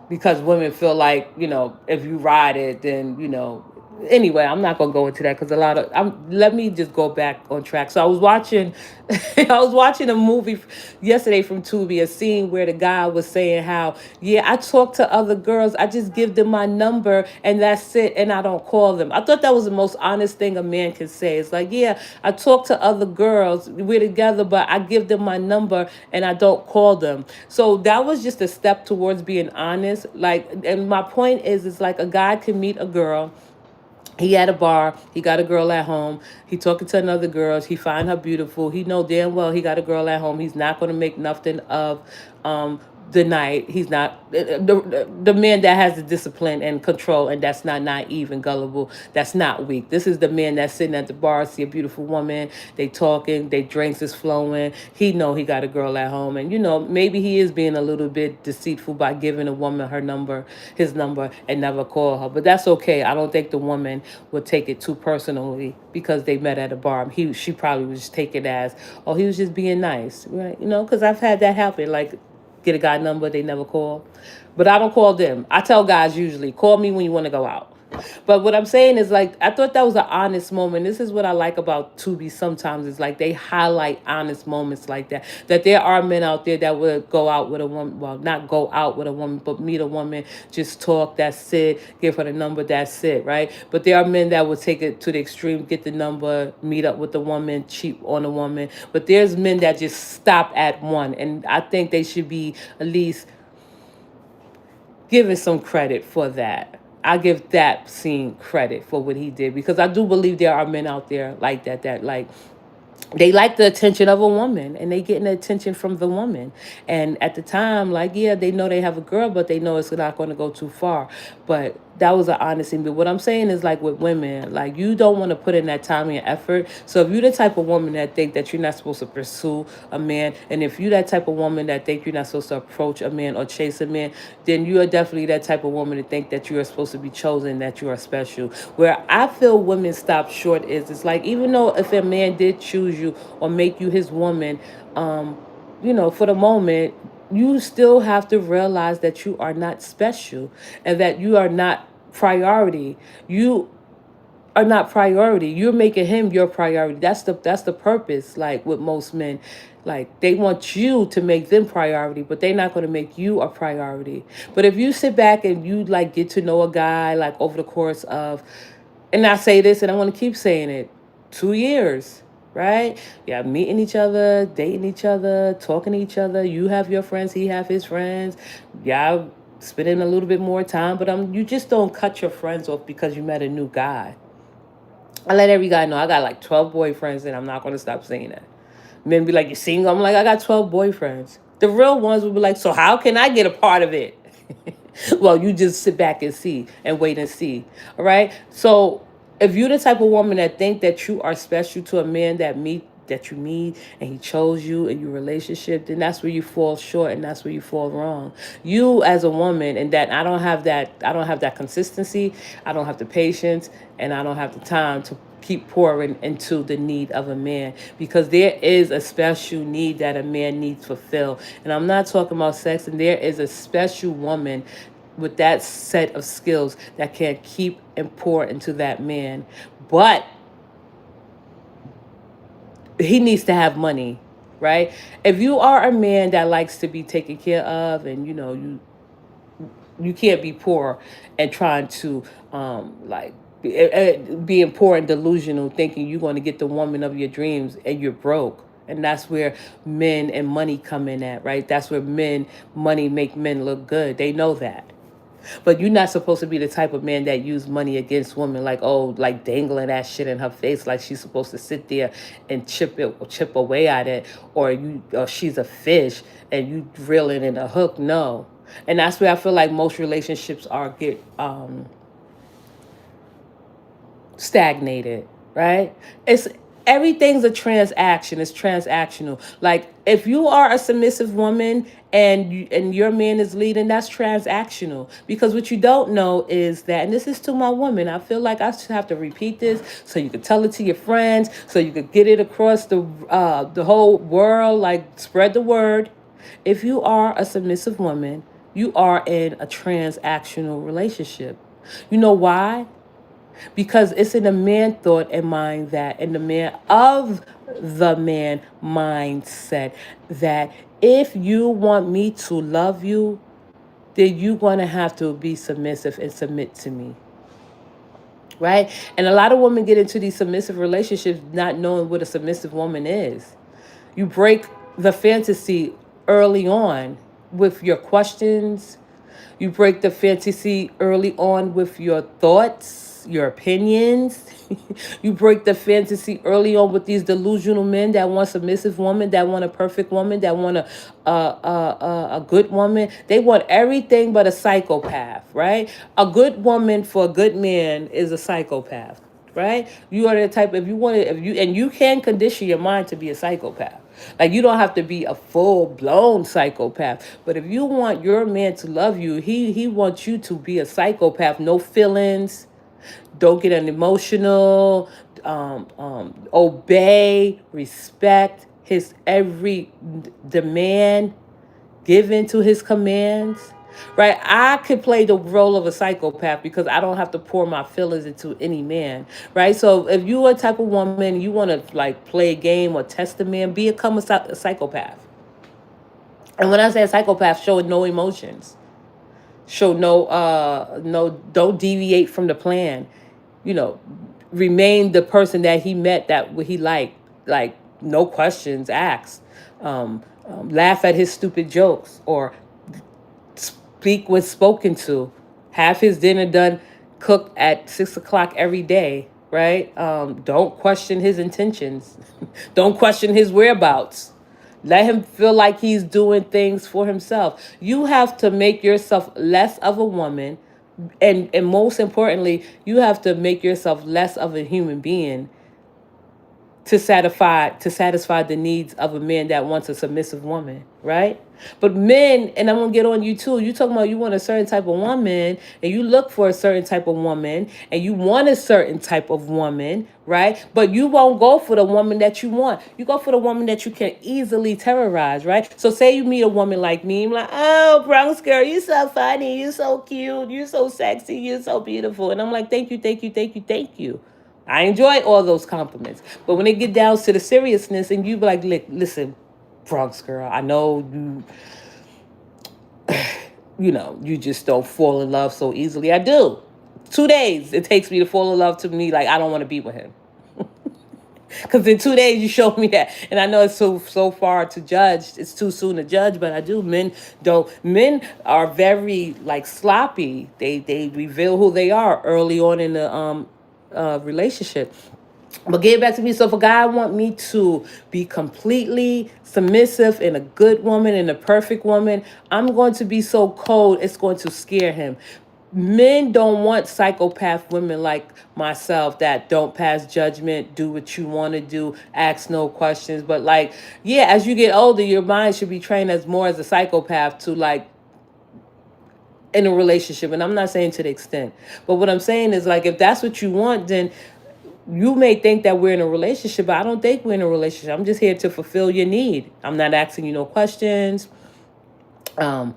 because women feel like, if you ride it, then, anyway, I'm not gonna go into that, because a lot of let me just go back on track. So I was watching I was watching a movie yesterday from Tubi, a scene where the guy was saying how, yeah, I talk to other girls, I just give them my number and that's it, and I don't call them. I thought that was the most honest thing a man could say. It's like, yeah, I talk to other girls, we're together, but I give them my number and I don't call them. So that was just a step towards being honest. Like, and my point is, it's like a guy can meet a girl. He at a bar, he got a girl at home, he talking to another girl, he find her beautiful, he know damn well he got a girl at home, he's not going to make nothing of the night. He's not the man that has the discipline and control, and that's not naive and gullible. That's not weak. This is the man that's sitting at the bar, see a beautiful woman, they talking, they drinks is flowing. He know he got a girl at home, and maybe he is being a little bit deceitful by giving a woman his number, and never call her. But that's okay. I don't think the woman would take it too personally because they met at a bar. She probably would just take it as, oh, he was just being nice, right? Because I've had that happen. Like, get a guy number, they never call. But I don't call them. I tell guys usually, call me when you want to go out. But what I'm saying is, like, I thought that was an honest moment. This is what I like about Tubi sometimes, is like they highlight honest moments like that. That there are men out there that would go out with a woman, well, not go out with a woman, but meet a woman, just talk, that's it, give her the number, that's it, right? But there are men that would take it to the extreme, get the number, meet up with the woman, cheat on a woman. But there's men that just stop at one. And I think they should be at least giving some credit for that. I give that scene credit for what he did, because I do believe there are men out there like that like they like the attention of a woman, and they getting the attention from the woman. And at the time, like, yeah, they know they have a girl, but they know it's not going to go too far. But that was an honest thing. But what I'm saying is, like, with women, like, you don't want to put in that time and effort. So if you're the type of woman that think that you're not supposed to pursue a man, and if you're that type of woman that think you're not supposed to approach a man or chase a man, then you are definitely that type of woman to think that you are supposed to be chosen, that you are special. Where I feel women stop short is, it's like, even though if a man did choose you or make you his woman, for the moment, you still have to realize that you are not special, and that you are not priority. You are not priority. You're making him your priority. That's the purpose. Like, with most men, like, they want you to make them priority, but they're not going to make you a priority. But if you sit back and you, like, get to know a guy, like, over the course of, and I say this and I want to keep saying it, 2 years, right? Yeah, meeting each other, dating each other, talking to each other. You have your friends, he have his friends. Yeah, spending a little bit more time, but you just don't cut your friends off because you met a new guy. I let every guy know I got like 12 boyfriends, and I'm not going to stop saying that. Men be like, you single? I'm like, I got 12 boyfriends. The real ones will be like, so how can I get a part of it? Well, you just sit back and see and wait and see. All right. So if you're the type of woman that think that you are special to a man that you meet, and he chose you in your relationship, then that's where you fall short, and that's where you fall wrong. You as a woman, and that I don't have that consistency, I don't have the patience, and I don't have the time to keep pouring into the need of a man, because there is a special need that a man needs fulfilled. And I'm not talking about sex, and there is a special woman with that set of skills that can keep and pour into that man. But he needs to have money, right? If you are a man that likes to be taken care of, and you can't be poor and trying to being poor and delusional, thinking you're going to get the woman of your dreams, and you're broke. And that's where men and money come in at, right? That's where money make men look good. They know that. But you're not supposed to be the type of man that use money against women, like, oh, like dangling that shit in her face, like she's supposed to sit there and chip away at it, or she's a fish and you reeling in a hook. No. And that's where I feel like most relationships get stagnated, right? It's Everything's a transaction. It's transactional. Like, if you are a submissive woman and your man is leading, that's transactional. Because what you don't know is that, and this is to my woman, I feel like I should have to repeat this so you could tell it to your friends, so you could get it across the whole world, like, spread the word. If you are a submissive woman, you are in a transactional relationship. You know why? Because it's in the man thought and mind, that in the man of the man mindset, that if you want me to love you, then you're going to have to be submissive and submit to me, right? And a lot of women get into these submissive relationships not knowing what a submissive woman is. You break the fantasy early on with your questions. You break the fantasy early on with your thoughts, your opinions. You break the fantasy early on with these delusional men that want submissive woman, that want a perfect woman, that want a good woman. They want everything but a psychopath, right? A good woman for a good man is a psychopath, right? You are the type, if you want to, if you, and you can condition your mind to be a psychopath. Like, you don't have to be a full blown psychopath, but if you want your man to love you, he wants you to be a psychopath. No feelings, don't get an emotional, obey, respect his every demand, give in to his commands. Right, I could play the role of a psychopath because I don't have to pour my feelings into any man. Right, so if you are a type of woman, you want to like play a game or test a man, become a psychopath. And when I say a psychopath, show no emotions, show no, don't deviate from the plan, you know, remain the person that he met, that what he liked, like no questions asked, laugh at his stupid jokes, or speak when spoken to, have his dinner done, cooked at 6 o'clock every day, right? Don't question his intentions. Don't question his whereabouts. Let him feel like he's doing things for himself. You have to make yourself less of a woman, and most importantly, you have to make yourself less of a human being to satisfy the needs of a man that wants a submissive woman, right? But men, and I'm gonna get on you too. You talking about you want a certain type of woman, and you look for a certain type of woman, and you want a certain type of woman, right? But you won't go for the woman that you want. You go for the woman that you can easily terrorize, right? So say you meet a woman like me, I'm like, oh, Bronx girl, you so funny, you so cute, you so sexy, you so beautiful, and I'm like, thank you, thank you, thank you, thank you. I enjoy all those compliments. But when it get down to the seriousness, and you be like, listen, Bronx girl, I know you just don't fall in love so easily. I do. 2 days it takes me to fall in love, to me, like I don't want to be with him. Because in 2 days you showed me that. And I know it's so far to judge. It's too soon to judge, but I do. Men don't. Men are very like sloppy. They reveal who they are early on in the relationship. But get back to me. So if a guy want me to be completely submissive and a good woman and a perfect woman, I'm going to be so cold, it's going to scare him. Men don't want psychopath women like myself that don't pass judgment, do what you want to do, ask no questions. But like, yeah, as you get older, your mind should be trained as more as a psychopath to like in a relationship. And I'm not saying to the extent, but what I'm saying is like, if that's what you want, then you may think that we're in a relationship, but I don't think we're in a relationship. I'm just here to fulfill your need. I'm not asking you no questions. Um,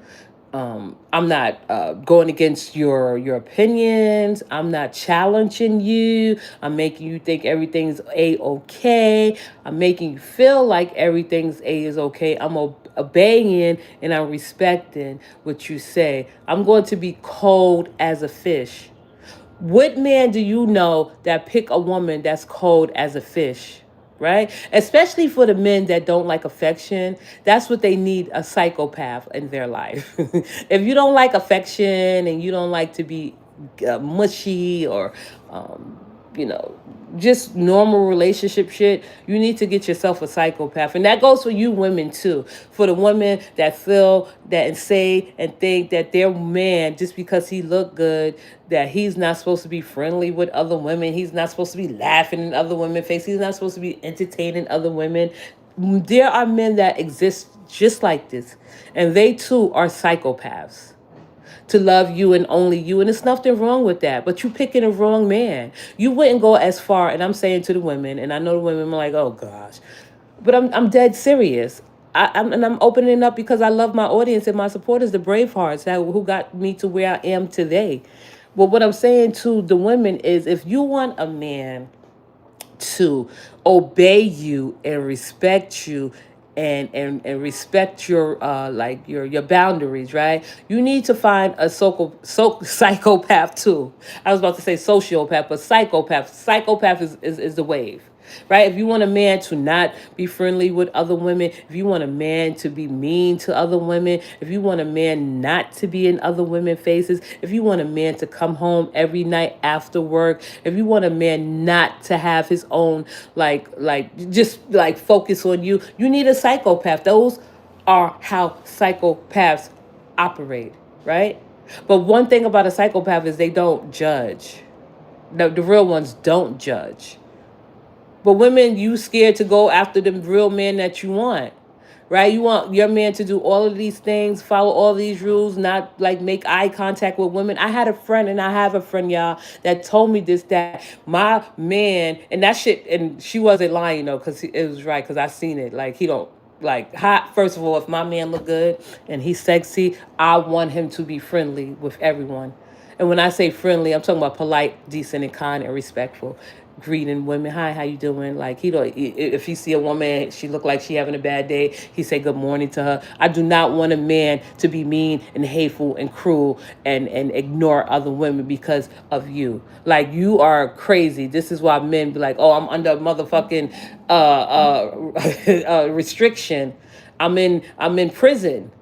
I'm not going against your opinions. I'm not challenging you. I'm making you think everything's a-okay. I'm making you feel like everything's is okay. I'm obeying and I'm respecting what you say. I'm going to be cold as a fish. What man do you know that pick a woman that's cold as a fish? Right? Especially for the men that don't like affection. That's what they need, a psychopath in their life. If you don't like affection and you don't like to be mushy or, um, you know, just normal relationship shit, you need to get yourself a psychopath. And that goes for you women too. For the women that feel that and say and think that their man, just because he look good, that he's not supposed to be friendly with other women. He's not supposed to be laughing in other women's face. He's not supposed to be entertaining other women. There are men that exist just like this. And they too are psychopaths, to love you and only you. And there's nothing wrong with that. But you picking a wrong man. You wouldn't go as far, and I'm saying to the women, and I know the women are like, oh gosh. But I'm dead serious. I'm opening up because I love my audience and my supporters, the brave hearts who got me to where I am today. But what I'm saying to the women is, if you want a man to obey you and respect you and respect your like your boundaries, right? You need to find a psychopath too. I was about to say sociopath, but psychopath. Psychopath is the wave. right? If you want a man to not be friendly with other women, if you want a man to be mean to other women, if you want a man not to be in other women's faces, if you want a man to come home every night after work, if you want a man not to have his own just like focus on you, you need a psychopath. Those are how psychopaths operate, right? But one thing about a psychopath is they don't judge. The real ones don't judge. But women, you scared to go after the real man that you want, right? You want your man to do all of these things, follow all these rules, not like make eye contact with women. I had a friend, and I have a friend, y'all, that told me this, that my man, and that shit, and she wasn't lying though, because it was right, because I seen it. Like, he don't like hot. First of all, if my man look good and he's sexy, I want him to be friendly with everyone. And when I say friendly, I'm talking about polite, decent, and kind and respectful. Greeting women, hi, how you doing? Like, he don't. If he see a woman, she look like she having a bad day, he say good morning to her. I do not want a man to be mean and hateful and cruel and ignore other women because of you. Like, you are crazy. This is why men be like, oh, I'm under a motherfucking restriction. I'm in prison.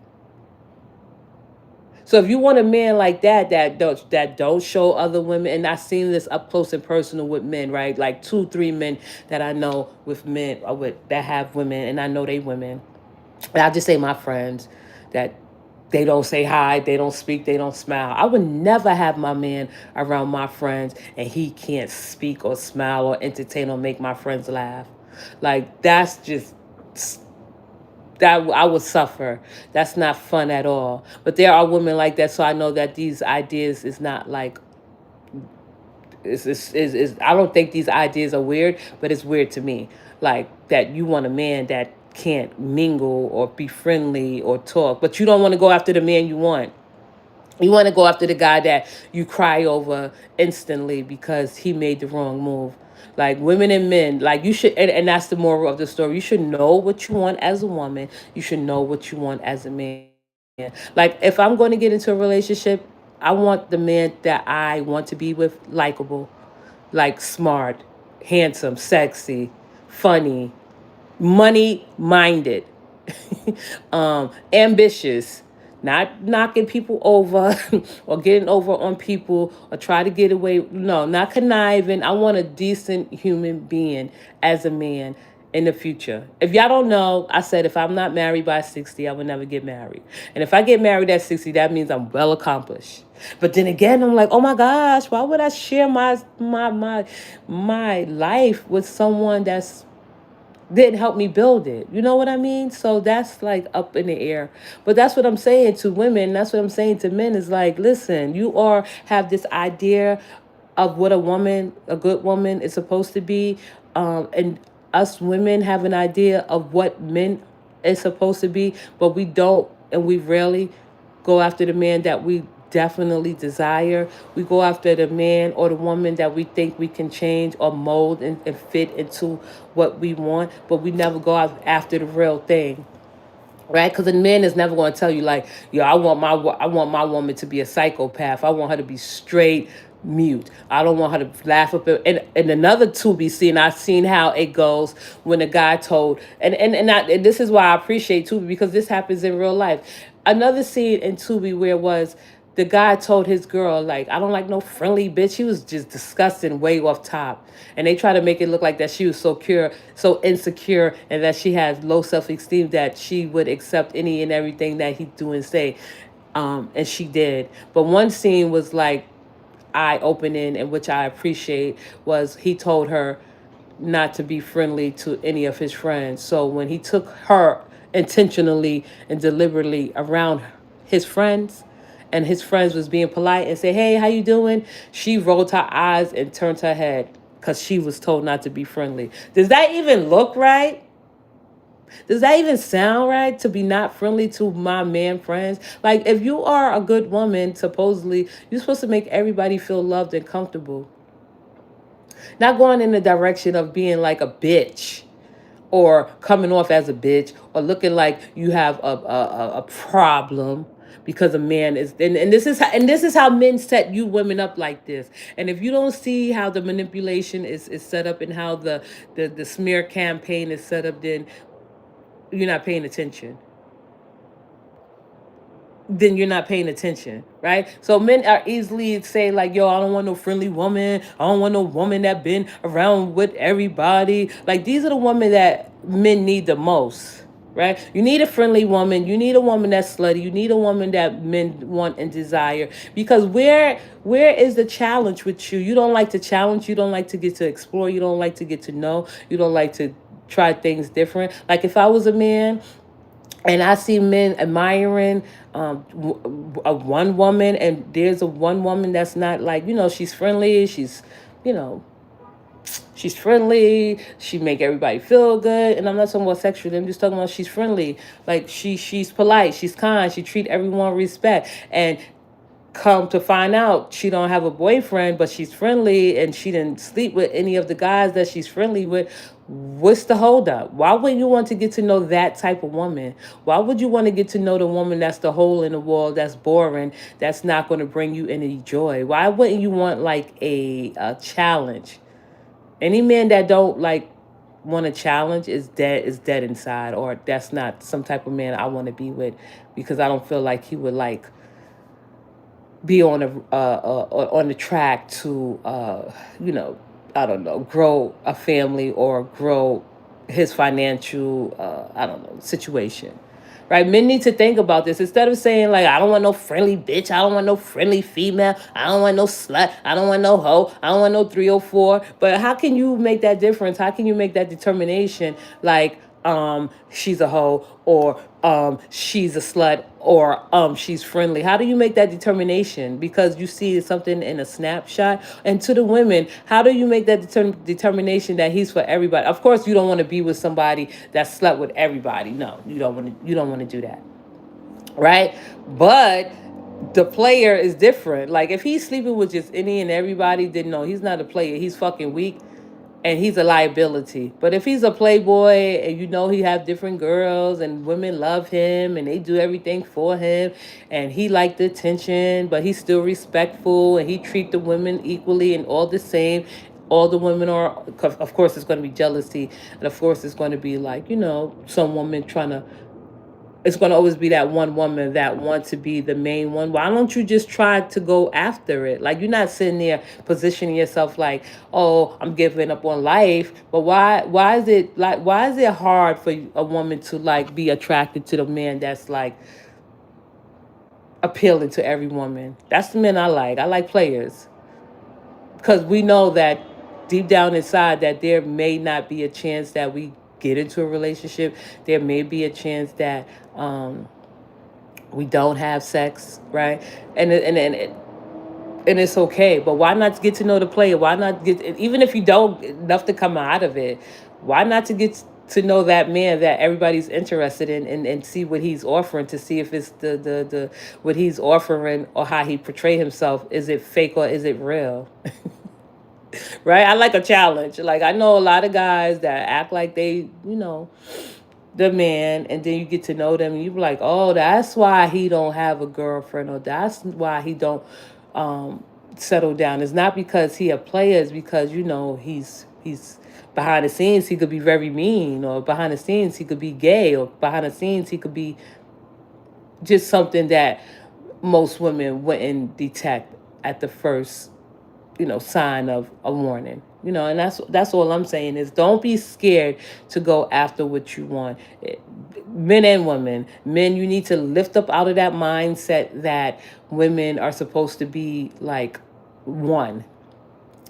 So if you want a man like that, that don't show other women, and I've seen this up close and personal with men, right? Like 2, 3 men that I know with men or with that have women, and I know they women. And I just say my friends that they don't say hi, they don't speak, they don't smile. I would never have my man around my friends and he can't speak or smile or entertain or make my friends laugh. Like, that's just that I would suffer. That's not fun at all. But there are women like that, so I know that these ideas is not like is I don't think these ideas are weird, but it's weird to me. Like, that you want a man that can't mingle or be friendly or talk, but you don't want to go after the man you want. You want to go after the guy that you cry over instantly because he made the wrong move. Like, women and men, like, you should, and that's the moral of the story. You should know what you want as a woman. You should know what you want as a man. Like, if I'm going to get into a relationship, I want the man that I want to be with likable, like smart, handsome, sexy, funny, money minded, ambitious, not knocking people over or getting over on people or try to get away. No, not conniving. I want a decent human being as a man in the future. If y'all don't know, I said if I'm not married by 60, I would never get married. And if I get married at 60, that means I'm well accomplished. But then again, I'm like, oh my gosh, why would I share my life with someone that's didn't help me build it? You know what I mean? So that's like up in the air. But that's what I'm saying to women. That's what I'm saying to men is like, listen, you are have this idea of what a good woman is supposed to be. And us women have an idea of what men is supposed to be, but we don't, and we rarely go after the man that we definitely desire. We go after the man or the woman that we think we can change or mold and fit into what we want, but we never go after the real thing. Right, because a man is never going to tell you like, yo, I want my woman to be a psychopath. I want her to be straight mute. I don't want her to laugh up and another to be seen. I've seen how it goes when a guy told and this is why I appreciate Tubi, because this happens in real life. Another scene in Tubi where it was the guy told his girl, like, I don't like no friendly bitch. He was just disgusting, way off top. And they try to make it look like that she was so insecure, and that she has low self-esteem that she would accept any and everything that he do and say. And she did. But one scene was like eye-opening, and which I appreciate, was he told her not to be friendly to any of his friends. So when he took her intentionally and deliberately around his friends, and his friends was being polite and say, hey, how you doing? She rolled her eyes and turned her head because she was told not to be friendly. Does that even look right? Does that even sound right, to be not friendly to my man friends? Like, if you are a good woman, supposedly, you're supposed to make everybody feel loved and comfortable. Not going in the direction of being like a bitch or coming off as a bitch or looking like you have a problem. because a man is, and this is how men set you women up like this. And if you don't see how the manipulation is set up, and how the smear campaign is set up, then you're not paying attention. Then you're not paying attention, right? So men are easily say like, yo, I don't want no friendly woman. I don't want no woman that been around with everybody. Like, these are the women that men need the most, right? You need a friendly woman. You need a woman that's slutty. You need a woman that men want and desire. Because where is the challenge with you? You don't like to challenge. You don't like to get to explore. You don't like to get to know. You don't like to try things different. Like, if I was a man and I see men admiring a one woman, and there's a one woman that's not, like, she's friendly, you know, she's friendly, she make everybody feel good, and I'm not talking about sexually. I'm just talking about she's friendly, like she's polite, she's kind, she treat everyone with respect, and come to find out she don't have a boyfriend, but she's friendly and she didn't sleep with any of the guys that she's friendly with. What's the holdup? Why would you want to get to know that type of woman? Why would you want to get to know the woman that's the hole in the wall, that's boring, that's not going to bring you any joy? Why wouldn't you want like a challenge? Any man that don't like want a challenge is dead inside, or that's not some type of man I want to be with, because I don't feel like he would like be on the track to you know I don't know, grow a family or grow his financial I don't know, situation. Right? Men need to think about this instead of saying like, I don't want no friendly bitch, I don't want no friendly female, I don't want no slut, I don't want no hoe, I don't want no 304. But how can you make that difference? How can you make that determination? Like, she's a hoe, or she's a slut, or she's friendly. How do you make that determination? Because you see something in a snapshot. And to the women, how do you make that determination that he's for everybody? Of course, you don't want to be with somebody that slept with everybody. No, you don't want to do that, right? But the player is different. Like, if he's sleeping with just any and everybody, then no, he's not a player. He's fucking weak, and he's a liability. But if he's a playboy, and he have different girls, and women love him and they do everything for him, and he like the attention, but he's still respectful, and he treat the women equally and all the same. All the women are, of course, it's going to be jealousy, and of course, it's going to be like, some woman trying to, it's going to always be that one woman that wants to be the main one. Why don't you just try to go after it? Like, you're not sitting there positioning yourself like, oh, I'm giving up on life. But why is it hard for a woman to like be attracted to the man that's like appealing to every woman? That's the men I like. I like players, because we know that deep down inside that there may not be a chance that we get into a relationship. There may be a chance that we don't have sex, right? And it's okay. But why not get to know the player? Why not get, even if you don't enough to come out of it? Why not to get to know that man that everybody's interested in, and see what he's offering, to see if it's the what he's offering, or how he portray himself. Is it fake or is it real? Right? I like a challenge. Like, I know a lot of guys that act like they, the man, and then you get to know them, and you be like, oh, that's why he don't have a girlfriend, or that's why he don't settle down. It's not because he a player, it's because he's behind the scenes he could be very mean, or behind the scenes he could be gay, or behind the scenes he could be just something that most women wouldn't detect at the first sign of a warning. And that's all I'm saying is, don't be scared to go after what you want. Men and women. Men, you need to lift up out of that mindset that women are supposed to be like one,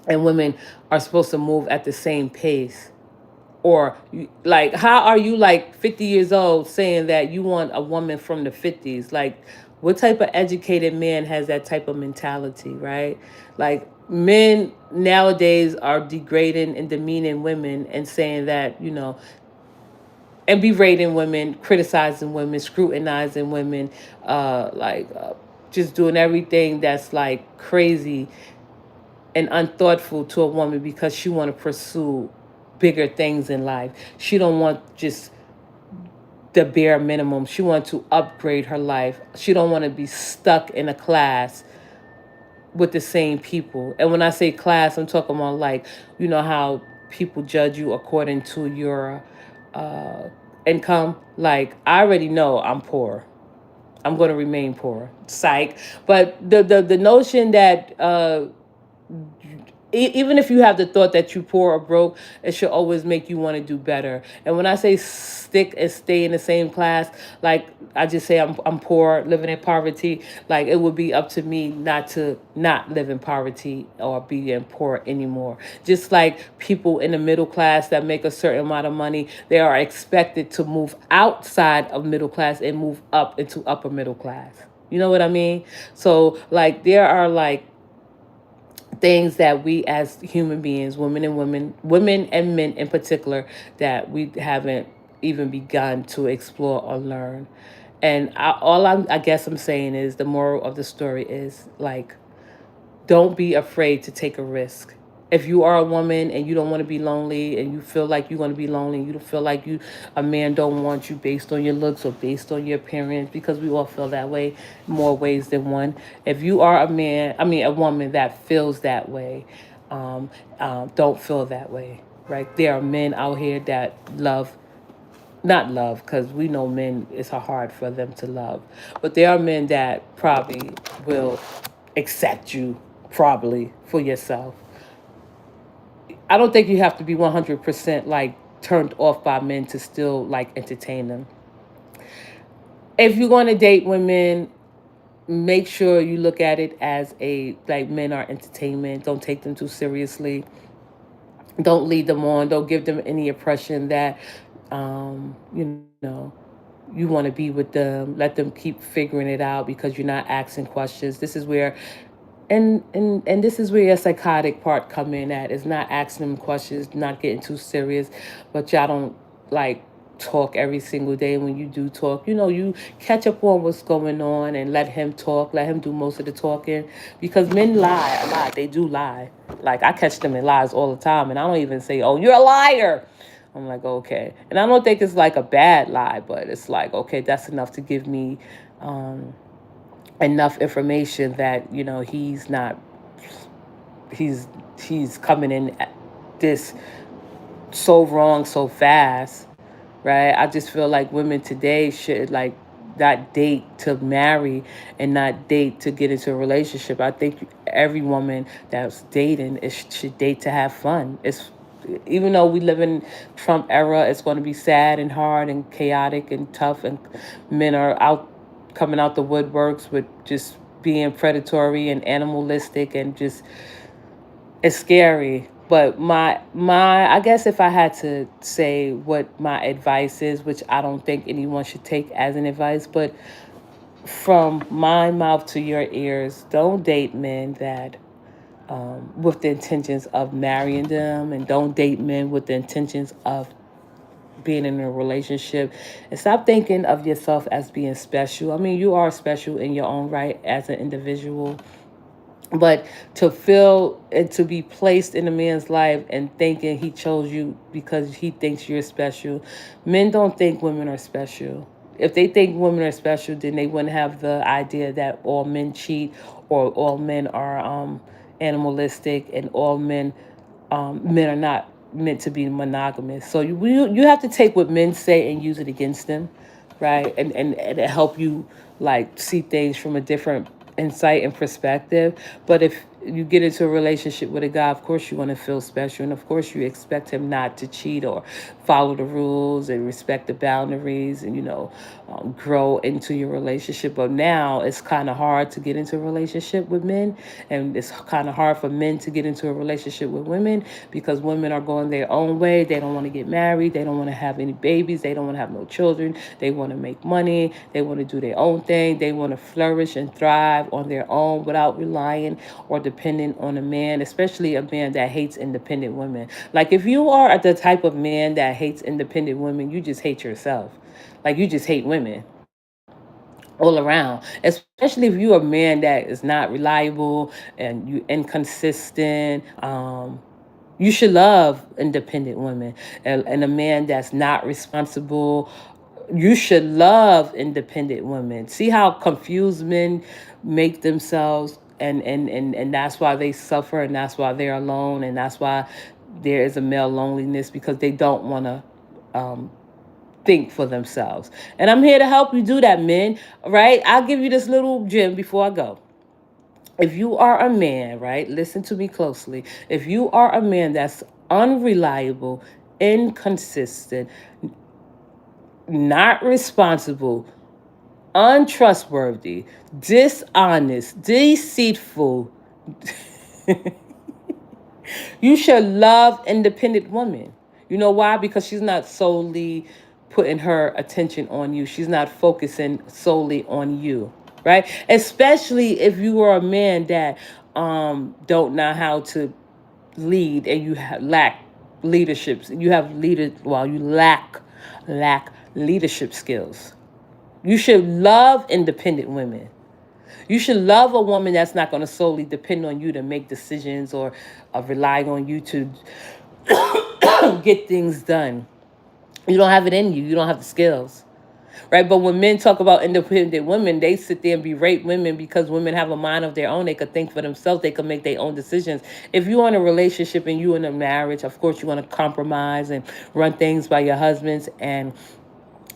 and women are supposed to move at the same pace. Or like, how are you like 50 years old saying that you want a woman from the 50s? Like, what type of educated man has that type of mentality, right? Like, men nowadays are degrading and demeaning women, and saying that, and berating women, criticizing women, scrutinizing women, just doing everything that's like crazy and unthoughtful to a woman, because she want to pursue bigger things in life. She don't want just the bare minimum. She wants to upgrade her life. She don't want to be stuck in a class with the same people. And when I say class, I'm talking about like, you know how people judge you according to your uh, income. Like I already know I'm poor. I'm going to remain poor. Psych. But the notion that even if you have the thought that you poor or broke, it should always make you want to do better. And when I say stick and stay in the same class, like I just say I'm poor, living in poverty, like it would be up to me not to not live in poverty or be in poor anymore. Just like people in the middle class that make a certain amount of money, they are expected to move outside of middle class and move up into upper middle class. You know what I mean? So like there are like things that we as human beings, women and men in particular, that we haven't even begun to explore or learn. And I guess I'm saying is the moral of the story is like don't be afraid to take a risk. If you are a woman and you don't want to be lonely and you feel like you're going to be lonely, you don't feel like you a man don't want you based on your looks or based on your appearance, because we all feel that way more ways than one. If you are a man, I mean a woman that feels that way, um, don't feel that way. Right? There are men out here that love, not love, because we know men, it's hard for them to love, but there are men that probably will accept you probably for yourself. I don't think you have to be 100% like turned off by men to still like entertain them. If you're going to date women, make sure you look at it as a like men are entertainment. Don't take them too seriously. Don't lead them on. Don't give them any impression that you know, you want to be with them. Let them keep figuring it out because you're not asking questions. This is where and this is where your psychotic part come in at, is not asking them questions, not getting too serious, but y'all don't like talk every single day. When you do talk, you know, you catch up on what's going on and let him talk, let him do most of the talking, because men lie a lot. They do lie. Like I catch them in lies all the time, and I don't even say, oh, you're a liar. I'm like, okay. And I don't think it's like a bad lie, but it's like, okay, that's enough to give me um enough information that you know he's he's coming in at this so wrong so fast, right? I just feel like women today should like not date to marry and not date to get into a relationship. I think every woman that's dating should date to have fun. It's even though we live in Trump era, it's going to be sad and hard and chaotic and tough, and men are out coming out the woodworks with just being predatory and animalistic and just it's scary. But my I guess if I had to say what my advice is, which I don't think anyone should take as an advice, but from my mouth to your ears, don't date men that with the intentions of marrying them, and don't date men with the intentions of being in a relationship, and stop thinking of yourself as being special. I mean, you are special in your own right as an individual, but to feel and to be placed in a man's life and thinking he chose you because he thinks you're special. Men don't think women are special. If they think women are special, then they wouldn't have the idea that all men cheat or all men are animalistic and all men are not meant to be monogamous. So you have to take what men say and use it against them, right? And help you like see things from a different insight and perspective. But if you get into a relationship with a guy, of course you want to feel special, and of course you expect him not to cheat or follow the rules and respect the boundaries, and grow into your relationship. But now it's kind of hard to get into a relationship with men, and it's kind of hard for men to get into a relationship with women because women are going their own way. They don't want to get married. They don't want to have any babies. They don't want to have no children. They want to make money. They want to do their own thing. They want to flourish and thrive on their own without relying or dependent on a man, especially a man that hates independent women. Like if you are the type of man that hates independent women, you just hate yourself. Like you just hate women all around, especially if you're a man that is not reliable and you inconsistent. You should love independent women, and a man that's not responsible, You should love independent women. See how confused men make themselves, and that's why they suffer, and that's why they're alone, and that's why there is a male loneliness, because they don't want to think for themselves. And I'm here to help you do that, men. Right? I'll give you this little gem before I go. If you are a man, right, listen to me closely. If you are a man that's unreliable, inconsistent, not responsible, untrustworthy, dishonest, deceitful, you should love independent women. You know why? Because she's not solely putting her attention on you. She's not focusing solely on you, right? Especially if you are a man that don't know how to lead, and you lack leaderships. You have leader well, you lack leadership skills. You should love independent women. You should love a woman that's not going to solely depend on you to make decisions, or rely on you to get things done. You don't have it in you. You don't have the skills. Right? But when men talk about independent women, they sit there and berate women because women have a mind of their own. They could think for themselves. They could make their own decisions. If you're in a relationship and you're in a marriage, of course, you want to compromise and run things by your husbands and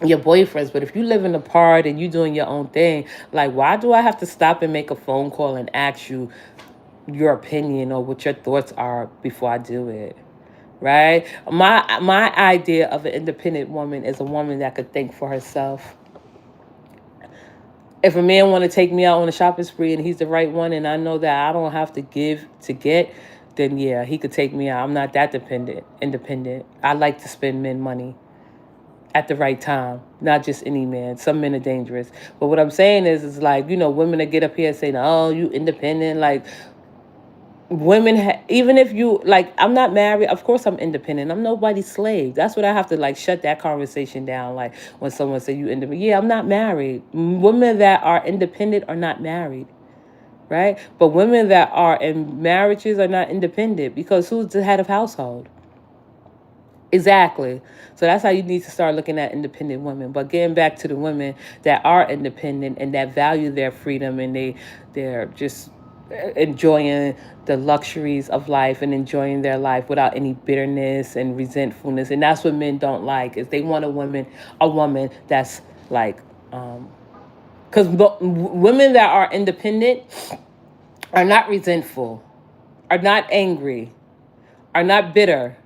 your boyfriends. But if you live in apart and you doing your own thing, like, why do I have to stop and make a phone call and ask you your opinion or what your thoughts are before I do it? Right? My idea of an independent woman is a woman that could think for herself. If a man want to take me out on a shopping spree and he's the right one, and I know that I don't have to give to get, then yeah, he could take me out. I'm not that independent. I like to spend men money at the right time, not just any man. Some men are dangerous. But what I'm saying is like, women that get up here and say, "Oh, you independent." Like, women, even if you, like, I'm not married, of course I'm independent. I'm nobody's slave. That's what I have to, like, shut that conversation down. Like, when someone say you independent, yeah, I'm not married. Women that are independent are not married, right? But women that are in marriages are not independent, because who's the head of household? Exactly. So that's how you need to start looking at independent women. But getting back to the women that are independent and that value their freedom, and they're just enjoying the luxuries of life and enjoying their life without any bitterness and resentfulness. And that's what men don't like, is they want a woman that's like, because women that are independent are not resentful, are not angry, are not bitter,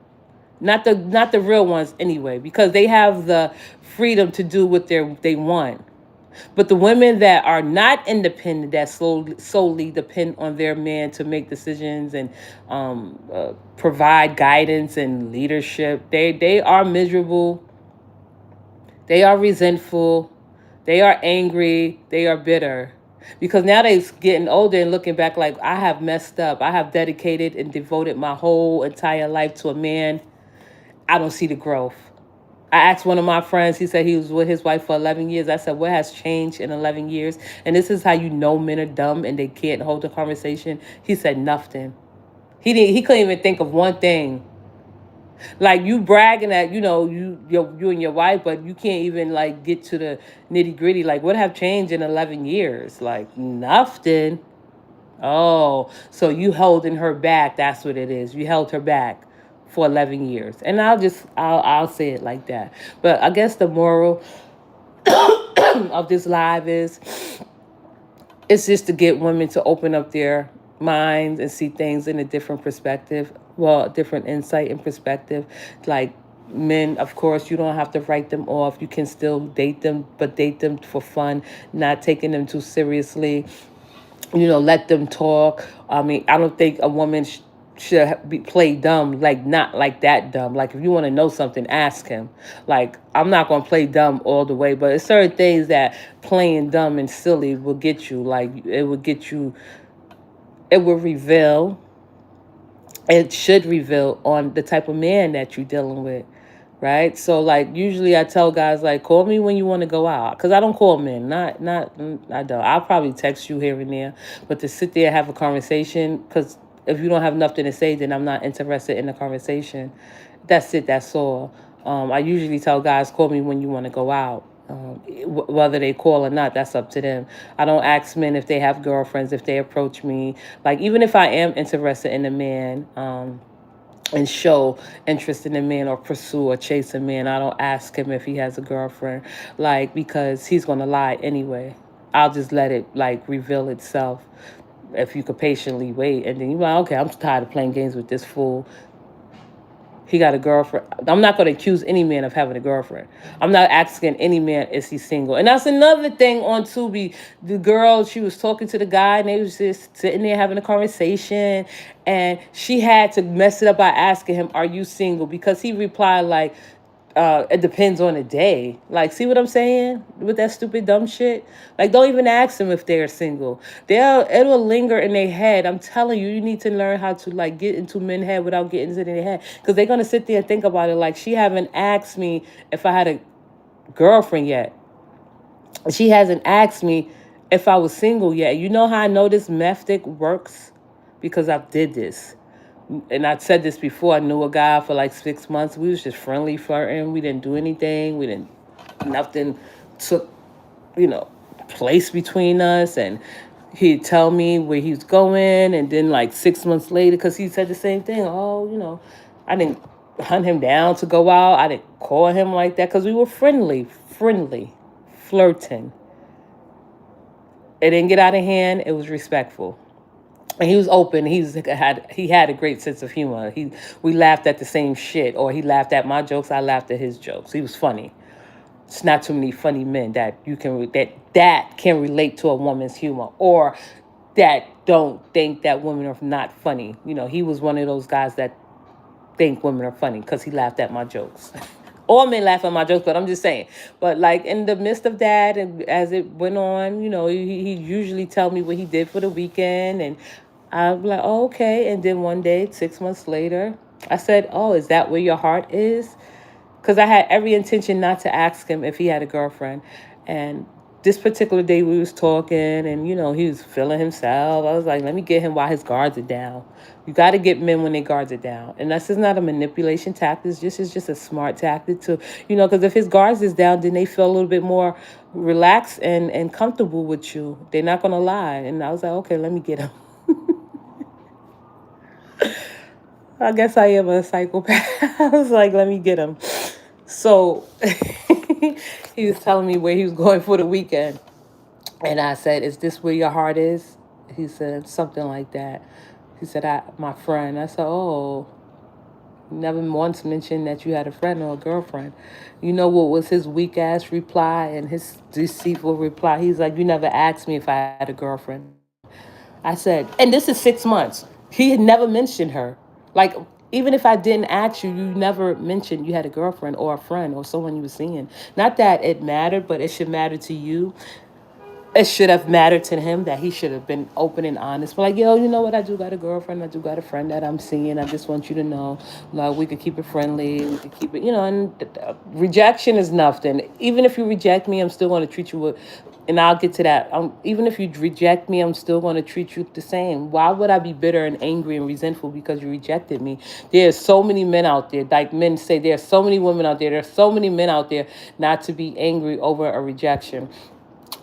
not the real ones anyway, because they have the freedom to do what they want. But the women that are not independent, that solely depend on their man to make decisions and provide guidance and leadership, they are miserable, they are resentful, they are angry, they are bitter. Because now they're getting older and looking back like, I have messed up. I have dedicated and devoted my whole entire life to a man. I don't see the growth. I asked one of my friends, he said he was with his wife for 11 years. I said, what has changed in 11 years? And this is how you know men are dumb and they can't hold a conversation. He said nothing. He couldn't even think of one thing. Like, you bragging that, you and your wife, but you can't even, like, get to the nitty gritty. Like, what have changed in 11 years? Like, nothing. Oh, so you holding her back. That's what it is. You held her back for 11 years. And I'll say it like that. But I guess the moral of this live is, it's just to get women to open up their minds and see things in a different perspective. Well, a different insight and perspective. Like, men, of course, you don't have to write them off. You can still date them, but date them for fun, not taking them too seriously. Let them talk. I mean, I don't think a woman should be play dumb, like, not like that dumb. Like, if you want to know something, ask him. Like, I'm not going to play dumb all the way, but it's certain things that playing dumb and silly will get you. Like, it will reveal, it should reveal on the type of man that you're dealing with. Right? So, like, usually I tell guys, like, call me when you want to go out, because I don't call men. I don't. I'll probably text you here and there, but to sit there and have a conversation, because if you don't have nothing to say, then I'm not interested in the conversation. That's it. That's all. I usually tell guys, call me when you want to go out. Whether they call or not, that's up to them. I don't ask men if they have girlfriends, if they approach me. Like, even if I am interested in a man, and show interest in a man or pursue or chase a man, I don't ask him if he has a girlfriend, like, because he's gonna lie anyway. I'll just let it like reveal itself if you could patiently wait. And then you're like, okay, I'm tired of playing games with this fool. He got a girlfriend. I'm not going to accuse any man of having a girlfriend. I'm not asking any man, is he single? And that's another thing on Tubi. The girl, she was talking to the guy and they was just sitting there having a conversation. And she had to mess it up by asking him, are you single? Because he replied like, it depends on the day. Like, see what I'm saying with that stupid dumb shit? Like, don't even ask them if they're single. It'll linger in their head. I'm telling you, you need to learn how to like get into men's head without getting into their head, because they're gonna sit there and think about it. Like, she haven't asked me if I had a girlfriend yet. She hasn't asked me if I was single yet. You know how I know this method works? Because I've did this. And I said this before. I knew a guy for like 6 months. We was just friendly flirting. We didn't do anything. We didn't, nothing took, you know, place between us. And he'd tell me where he was going. And then like 6 months later, because he said the same thing. Oh, I didn't hunt him down to go out. I didn't call him like that, because we were friendly, flirting. It didn't get out of hand. It was respectful. And he was open. He had a great sense of humor. We laughed at the same shit, or he laughed at my jokes. I laughed at his jokes. He was funny. It's not too many funny men that can relate to a woman's humor, or that don't think that women are not funny. He was one of those guys that think women are funny because he laughed at my jokes. All men laugh at my jokes, but I'm just saying. But like in the midst of that, and as it went on, he usually tell me what he did for the weekend, and I'm like, oh, okay. And then one day, 6 months later, I said, oh, is that where your heart is? Because I had every intention not to ask him if he had a girlfriend. And this particular day we was talking, and he was feeling himself. I was like, let me get him while his guards are down. You got to get men when their guards are down. And that's just not a manipulation tactic. It's just a smart tactic to, because if his guards is down, then they feel a little bit more relaxed and comfortable with you. They're not going to lie. And I was like, okay, let me get him. I guess I am a psychopath. I was like, let me get him. So he was telling me where he was going for the weekend. And I said, is this where your heart is? He said, something like that. He said, my friend. I said, oh, never once mentioned that you had a friend or a girlfriend. You know what was his weak ass reply and his deceitful reply? He's like, you never asked me if I had a girlfriend. I said, and this is 6 months. He had never mentioned her. Like, even if I didn't ask you, you never mentioned you had a girlfriend or a friend or someone you were seeing. Not that it mattered, but it should matter to you. It should have mattered to him that he should have been open and honest. But like, yo, you know what? I do got a girlfriend. I do got a friend that I'm seeing. I just want you to know, like, we could keep it friendly. We could keep it, and rejection is nothing. Even if you reject me, I'm still going to treat you with, and I'll get to that. Even if you reject me, I'm still going to treat you the same. Why would I be bitter and angry and resentful because you rejected me? There's so many men out there, like men say, there's so many women out there. There's so many men out there not to be angry over a rejection.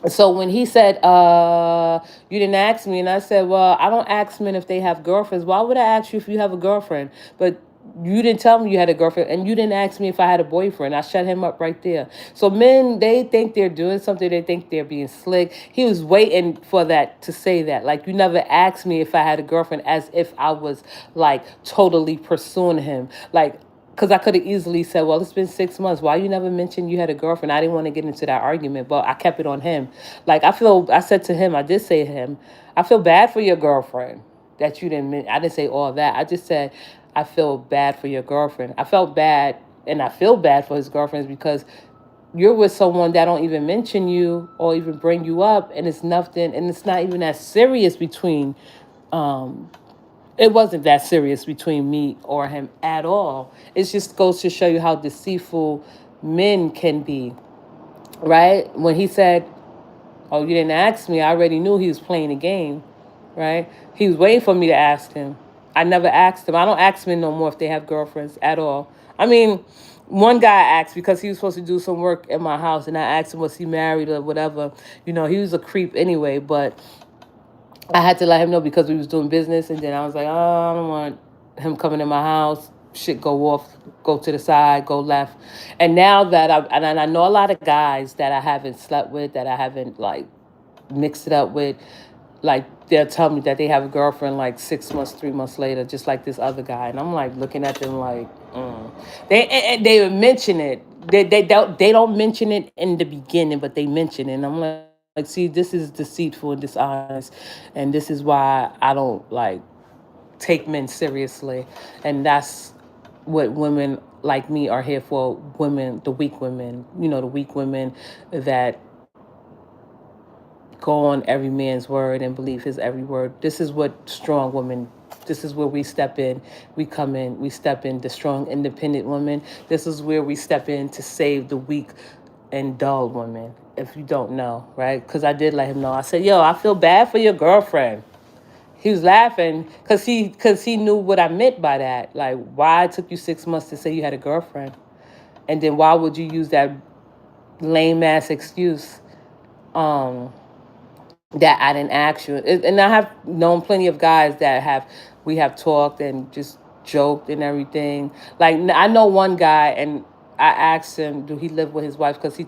So when he said, you didn't ask me, and I said, well, I don't ask men if they have girlfriends. Why would I ask you if you have a girlfriend? But you didn't tell me you had a girlfriend, and you didn't ask me if I had a boyfriend. I shut him up right there. So men, they think they're doing something. They think they're being slick. He was waiting for that to say that. Like, you never asked me if I had a girlfriend, as if I was like totally pursuing him. Like, because I could have easily said, well, it's been 6 months. Why you never mentioned you had a girlfriend? I didn't want to get into that argument, but I kept it on him. Like, I said to him, I did say to him, I feel bad for your girlfriend that you didn't, I didn't say all that. I just said, I feel bad for your girlfriend. I felt bad, and I feel bad for his girlfriends, because you're with someone that don't even mention you or even bring you up, and it's nothing, and it's not even that serious between, it wasn't that serious between me or him at all. It just goes to show you how deceitful men can be, right? When he said, oh, you didn't ask me, I already knew he was playing a game, right? He was waiting for me to ask him. I never asked him. I don't ask men no more if they have girlfriends at all. I mean, One guy asked because he was supposed to do some work at my house, and I asked him was he married or whatever. He was a creep anyway, but I had to let him know because we was doing business, and then I was like, oh, I don't want him coming in my house. Shit, go off, go to the side, go left. And now that I know a lot of guys that I haven't slept with, that I haven't like mixed it up with, like they'll tell me that they have a girlfriend like 6 months, 3 months later, just like this other guy, and I'm like looking at them like, and they would mention it. They don't mention it in the beginning, but they mention it. And I'm like, see, this is deceitful and dishonest, and this is why I don't like take men seriously, and that's what women like me are here for. Women, the weak women, the weak women that go on every man's word and believe his every word. This is what strong women, this is where we step in. We come in, we step in, the strong, independent woman. This is where we step in to save the weak and dull woman, if you don't know, right? Because I did let him know. I said, yo, I feel bad for your girlfriend. He was laughing because he knew what I meant by that. Like, why it took you 6 months to say you had a girlfriend? And then why would you use that lame ass excuse? That I didn't ask you. And I have known plenty of guys that we have talked and just joked and everything. Like, I know one guy, and I asked him, do he live with his wife? Because he